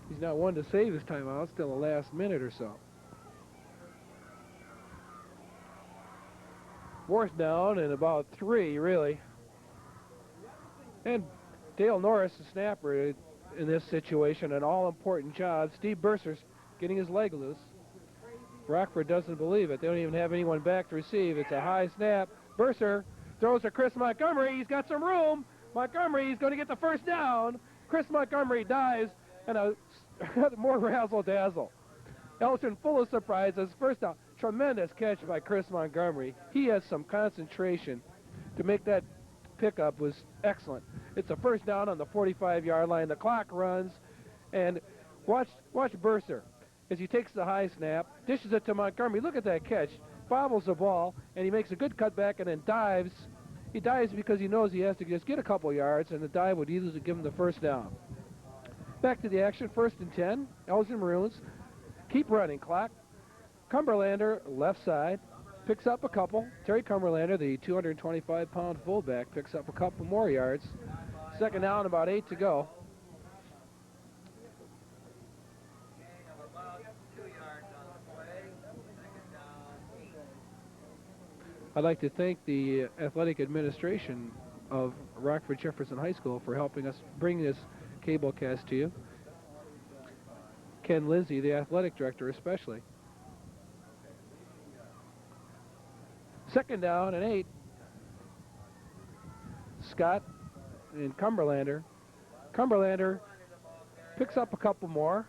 Speaker 1: He's not one to save his timeouts till the last minute or so. 4th down and about 3, really. And Dale Norris, the snapper, in this situation, an all-important job. Steve Bursar's getting his leg loose. Rockford doesn't believe it. They don't even have anyone back to receive. It's a high snap. Bursar throws to Chris Montgomery. He's got some room. Montgomery's going to get the first down. Chris Montgomery dives, and more razzle-dazzle. Elgin full of surprises. First down. Tremendous catch by Chris Montgomery. He has some concentration to make that pickup. Was excellent. It's a first down on the 45-yard line. The clock runs, and watch Bursar as he takes the high snap, dishes it to Montgomery. Look at that catch. Bobbles the ball, and he makes a good cutback and then dives. He dives because he knows he has to just get a couple yards, and the dive would easily give him the first down. Back to the action, 1st and 10. Elgin Maroons keep running clock. Cumberlander, left side, picks up a couple. Terry Cumberlander, the 225-pound fullback, picks up a couple more yards. 2nd down, about 8 to go.
Speaker 7: Gain of about 2 yards on the play. 2nd down, 8.
Speaker 1: I'd like to thank the athletic administration of Rockford Jefferson High School for helping us bring this cablecast to you. Ken Lindsay, the athletic director, especially. 2nd down and 8. Scott and Cumberlander. Cumberlander picks up a couple more,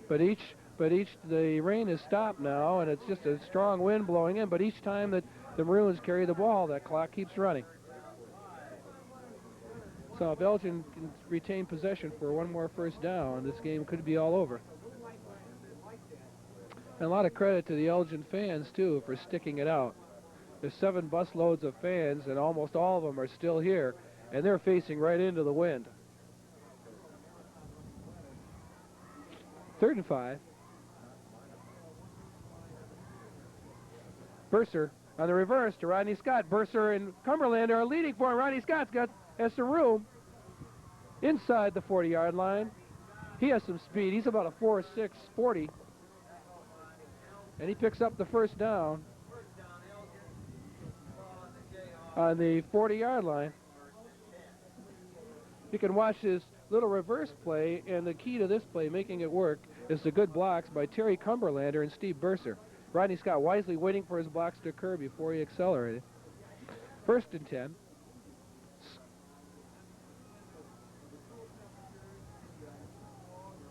Speaker 1: but the rain has stopped now, and it's just a strong wind blowing in. But each time that the Maroons carry the ball, that clock keeps running. So if Elgin can retain possession for one more first down, this game could be all over. And a lot of credit to the Elgin fans, too, for sticking it out. There's 7 busloads of fans, and almost all of them are still here, and they're facing right into the wind. 3rd and 5. Bursar on the reverse to Rodney Scott. Bursar and Cumberlander are leading for him. Rodney Scott's has some room inside the 40-yard line. He has some speed. He's about a 4.6 40. And he picks up the first down on the 40-yard line. You can watch his little reverse play, and the key to this play, making it work, is the good blocks by Terry Cumberlander and Steve Bursar. Rodney Scott wisely waiting for his blocks to occur before he accelerated. 1st and 10.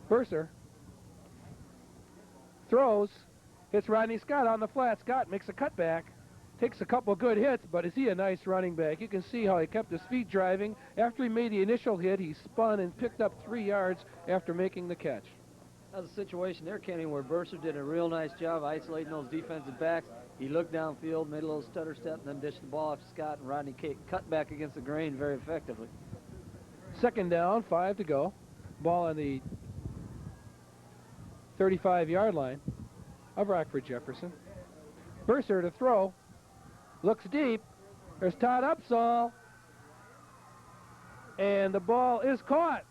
Speaker 1: Bursar throws, hits Rodney Scott on the flat. Scott makes a cutback, takes a couple good hits, but is he a nice running back? You can see how he kept his feet driving. After he made the initial hit, he spun and picked up 3 yards after making the catch.
Speaker 6: That was a situation there, Kenny, where Bursar did a real nice job isolating those defensive backs. He looked downfield, made a little stutter step, and then dished the ball off to Scott, and Rodney cut back against the grain very effectively.
Speaker 1: 2nd down, 5 to go. Ball on the 35-yard line of Rockford Jefferson. Bursar to throw. Looks deep. There's Todd Upsall. And the ball is caught.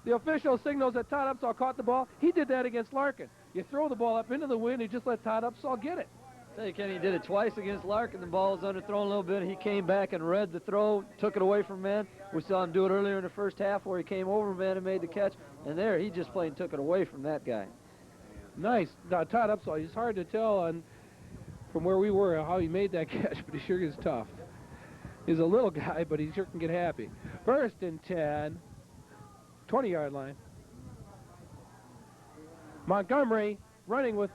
Speaker 1: The official signals that Todd Upsall caught the ball. He did that against Larkin. You throw the ball up into the wind, you just let Todd Upsall get it.
Speaker 6: Tell you, Kenny, he did it twice against Larkin. The ball was underthrown a little bit. He came back and read the throw, took it away from man. We saw him do it earlier in the first half where he came over man and made the catch. And there, he just plain took it away from that guy.
Speaker 1: Nice. Now, Todd Upsall, it's hard to tell from where we were how he made that catch, but he sure is tough. He's a little guy, but he sure can get happy. 1st and 10, 20-yard line. Montgomery running with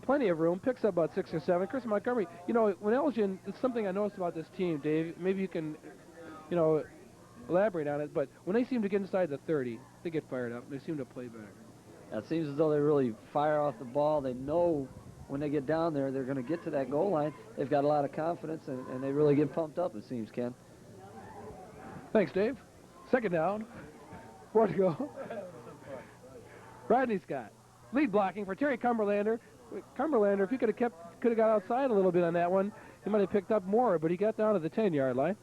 Speaker 1: plenty of room, picks up about 6 or 7. Chris Montgomery, you know, when Elgin, it's something I noticed about this team, Dave, maybe you can, you know, elaborate on it, but when they seem to get inside the 30, they get fired up. They seem to play better.
Speaker 6: It seems as though they really fire off the ball. They know when they get down there, they're going to get to that goal line. They've got a lot of confidence, and they really get pumped up, it seems, Ken.
Speaker 1: Thanks, Dave. Second down. 4 to go. Rodney Scott. Lead blocking for Terry Cumberlander. Cumberlander, if he could have got outside a little bit on that one, he might have picked up more, but he got down to the 10-yard line.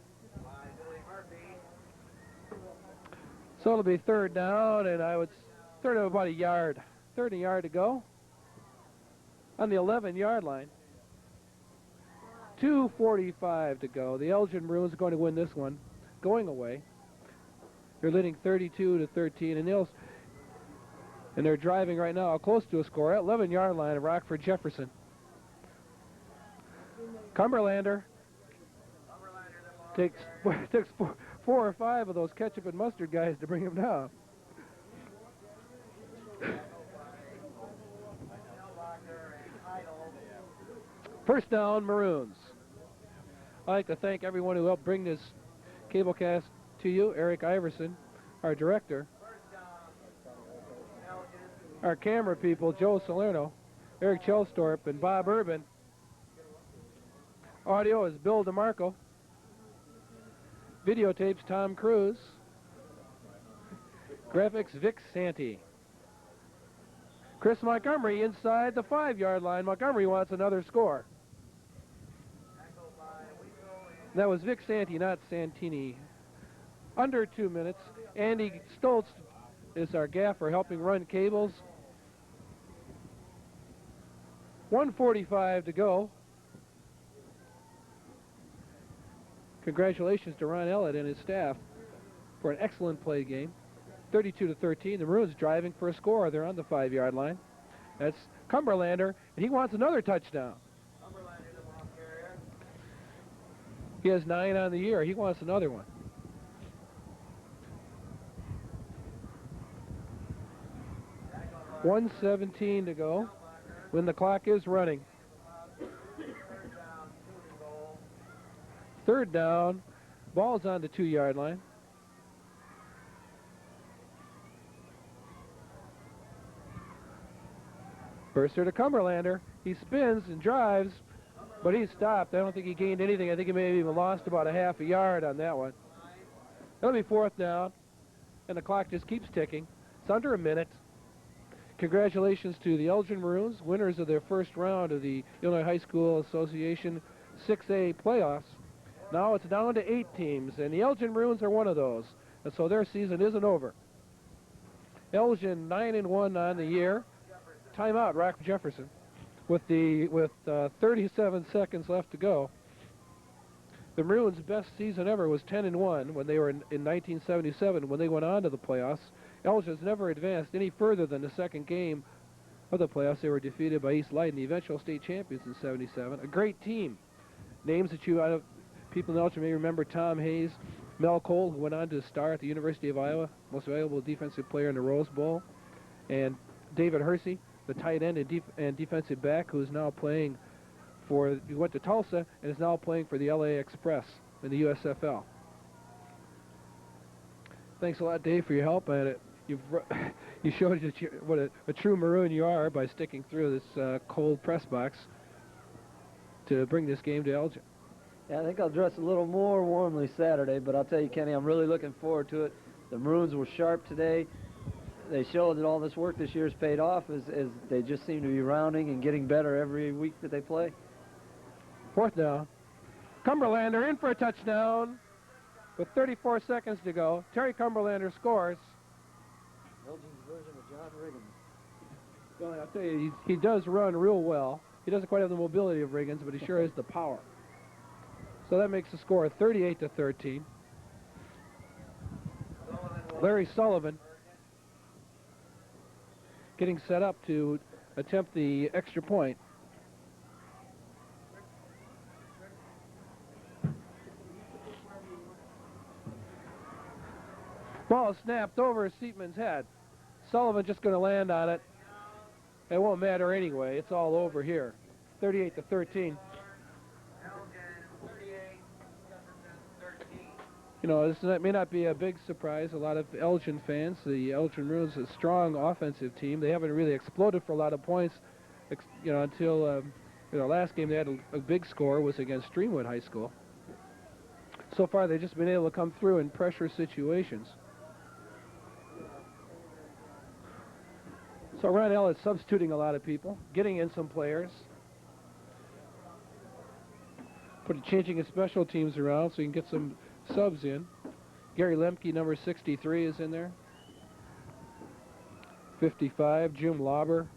Speaker 1: So it'll be third down, and third of about a yard. Third and a yard to go on the 11-yard line. 2:45 to go. The Elgin Maroons are going to win this one, going away. They're leading 32-13, and they're driving right now close to a score at 11-yard line of Rockford Jefferson. Cumberlander takes 4 or 5 of those ketchup and mustard guys to bring him down. First down, Maroons. I'd like to thank everyone who helped bring this cablecast to you. Eric Iverson, our director. Our camera people, Joe Salerno, Eric Chelstorp, and Bob Urban. Audio is Bill DeMarco. Videotapes, Tom Cruise. Graphics, Vic Santee. Chris Montgomery inside the 5-yard line. Montgomery wants another score. That was Vic Santee, not Santini. Under 2 minutes. Andy Stoltz is our gaffer helping run cables. 1:45 to go. Congratulations to Ron Ellett and his staff for an excellent play game. 32-13. The Maroons driving for a score. They're on the 5-yard line. That's Cumberlander, and he wants another touchdown. He has 9 on the year. He wants another one. $1:17 to go when the clock is running. Third down. Ball's on the 2-yard line. Burster to Cumberlander. He spins and drives, but he's stopped. I don't think he gained anything. I think he may have even lost about a half a yard on that one. That'll be fourth down, and the clock just keeps ticking. It's under a minute. Congratulations to the Elgin Maroons, winners of their first round of the Illinois High School Association 6A playoffs. Now it's down to 8 teams, and the Elgin Maroons are one of those, and so their season isn't over. Elgin 9-1 on the year. Timeout, Rockford Jefferson, with 37 seconds left to go. The Maroons' best season ever was 10-1 when they were in 1977 when they went on to the playoffs. Elgin's never advanced any further than the second game of the playoffs. They were defeated by East Light, the eventual state champions in '77. A great team. Names that people in Elgin may remember: Tom Hayes, Mel Cole, who went on to star at the University of Iowa, most valuable defensive player in the Rose Bowl, and David Hersey, the tight end and defensive back, who is now playing he went to Tulsa and is now playing for the LA Express in the USFL. Thanks a lot, Dave, for your help. And you showed what a true Maroon you are by sticking through this cold press box to bring this game to Elgin.
Speaker 6: Yeah, I think I'll dress a little more warmly Saturday, but I'll tell you, Kenny, I'm really looking forward to it. The Maroons were sharp today. They showed that all this work this year has paid off as they just seem to be rounding and getting better every week that they play.
Speaker 1: Fourth down. Cumberlander in for a touchdown with 34 seconds to go. Terry Cumberlander scores.
Speaker 6: Elgin's version of John Riggins.
Speaker 1: Well, I'll tell you, he does run real well. He doesn't quite have the mobility of Riggins, but he sure has the power. So that makes the score 38-13. Larry Sullivan getting set up to attempt the extra point. Ball snapped over Seatman's head. Sullivan just going to land on it. It won't matter anyway. It's all over here. 38-13. You know, this may not be a big surprise. A lot of Elgin fans, the Elgin Maroons, a strong offensive team. They haven't really exploded for a lot of points until the last game they had a big score was against Streamwood High School. So far, they've just been able to come through in pressure situations. So Ron Elliott substituting a lot of people, getting in some players, changing his special teams around so he can get some subs in. Gary Lemke, number 63, is in there. 55, Jim Lauber.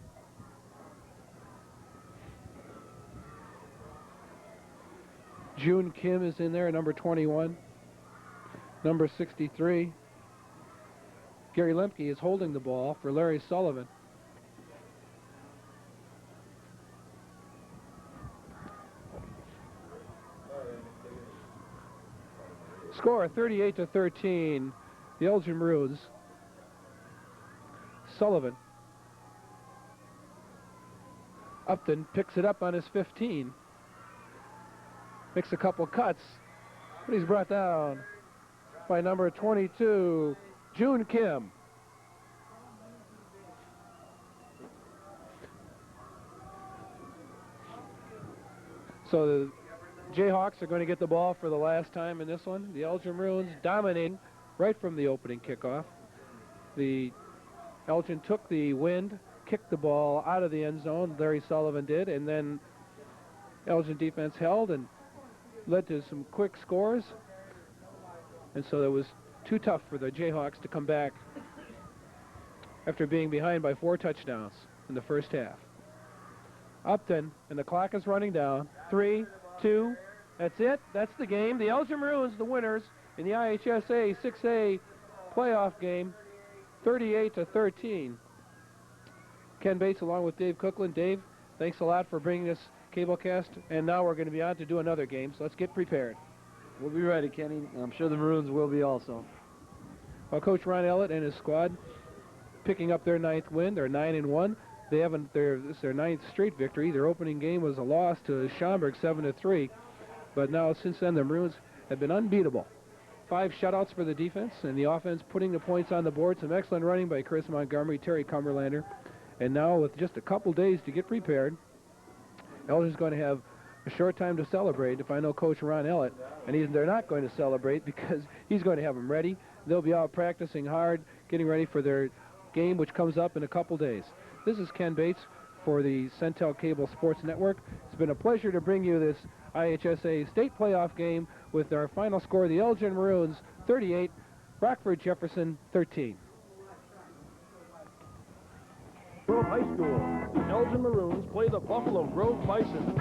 Speaker 1: June Kim is in there, number 21. Number 63. Gary Lemke is holding the ball for Larry Sullivan. Score 38-13. The Elgin Maroons. Sullivan. Upton picks it up on his 15. Makes a couple cuts, but he's brought down by number 22, June Kim. So the Jayhawks are going to get the ball for the last time in this one. The Elgin Maroons dominating right from the opening kickoff. The Elgin took the wind, kicked the ball out of the end zone, Larry Sullivan did, and then Elgin defense held and led to some quick scores. And so it was too tough for the Jayhawks to come back after being behind by 4 touchdowns in the first half. Upton, and the clock is running down. 3, 2, that's it. That's the game. The Elgin Maroons, the winners in the IHSA 6A playoff game, 38-13. Ken Bates along with Dave Cookland. Dave, thanks a lot for bringing us Cablecast, and now we're going to be on to do another game, so let's get prepared.
Speaker 6: We'll be ready, Kenny. I'm sure the Maroons will be also.
Speaker 1: Well, Coach Ron Elliott and his squad picking up their 9th win. They're 9-1. This is their 9th straight victory. Their opening game was a loss to Schaumburg 7-3, but now since then the Maroons have been unbeatable. 5 shutouts for the defense, and the offense putting the points on the board. Some excellent running by Chris Montgomery, Terry Cumberlander, and now with just a couple days to get prepared, Elgin's going to have a short time to celebrate, if I know Coach Ron Elliott, and they're not going to celebrate because he's going to have them ready. They'll be out practicing hard, getting ready for their game, which comes up in a couple days. This is Ken Bates for the Centel Cable Sports Network. It's been a pleasure to bring you this IHSA state playoff game with our final score, the Elgin Maroons 38, Rockford Jefferson 13.
Speaker 5: Grove High School. The Elgin Maroons play the Buffalo Grove Bisons.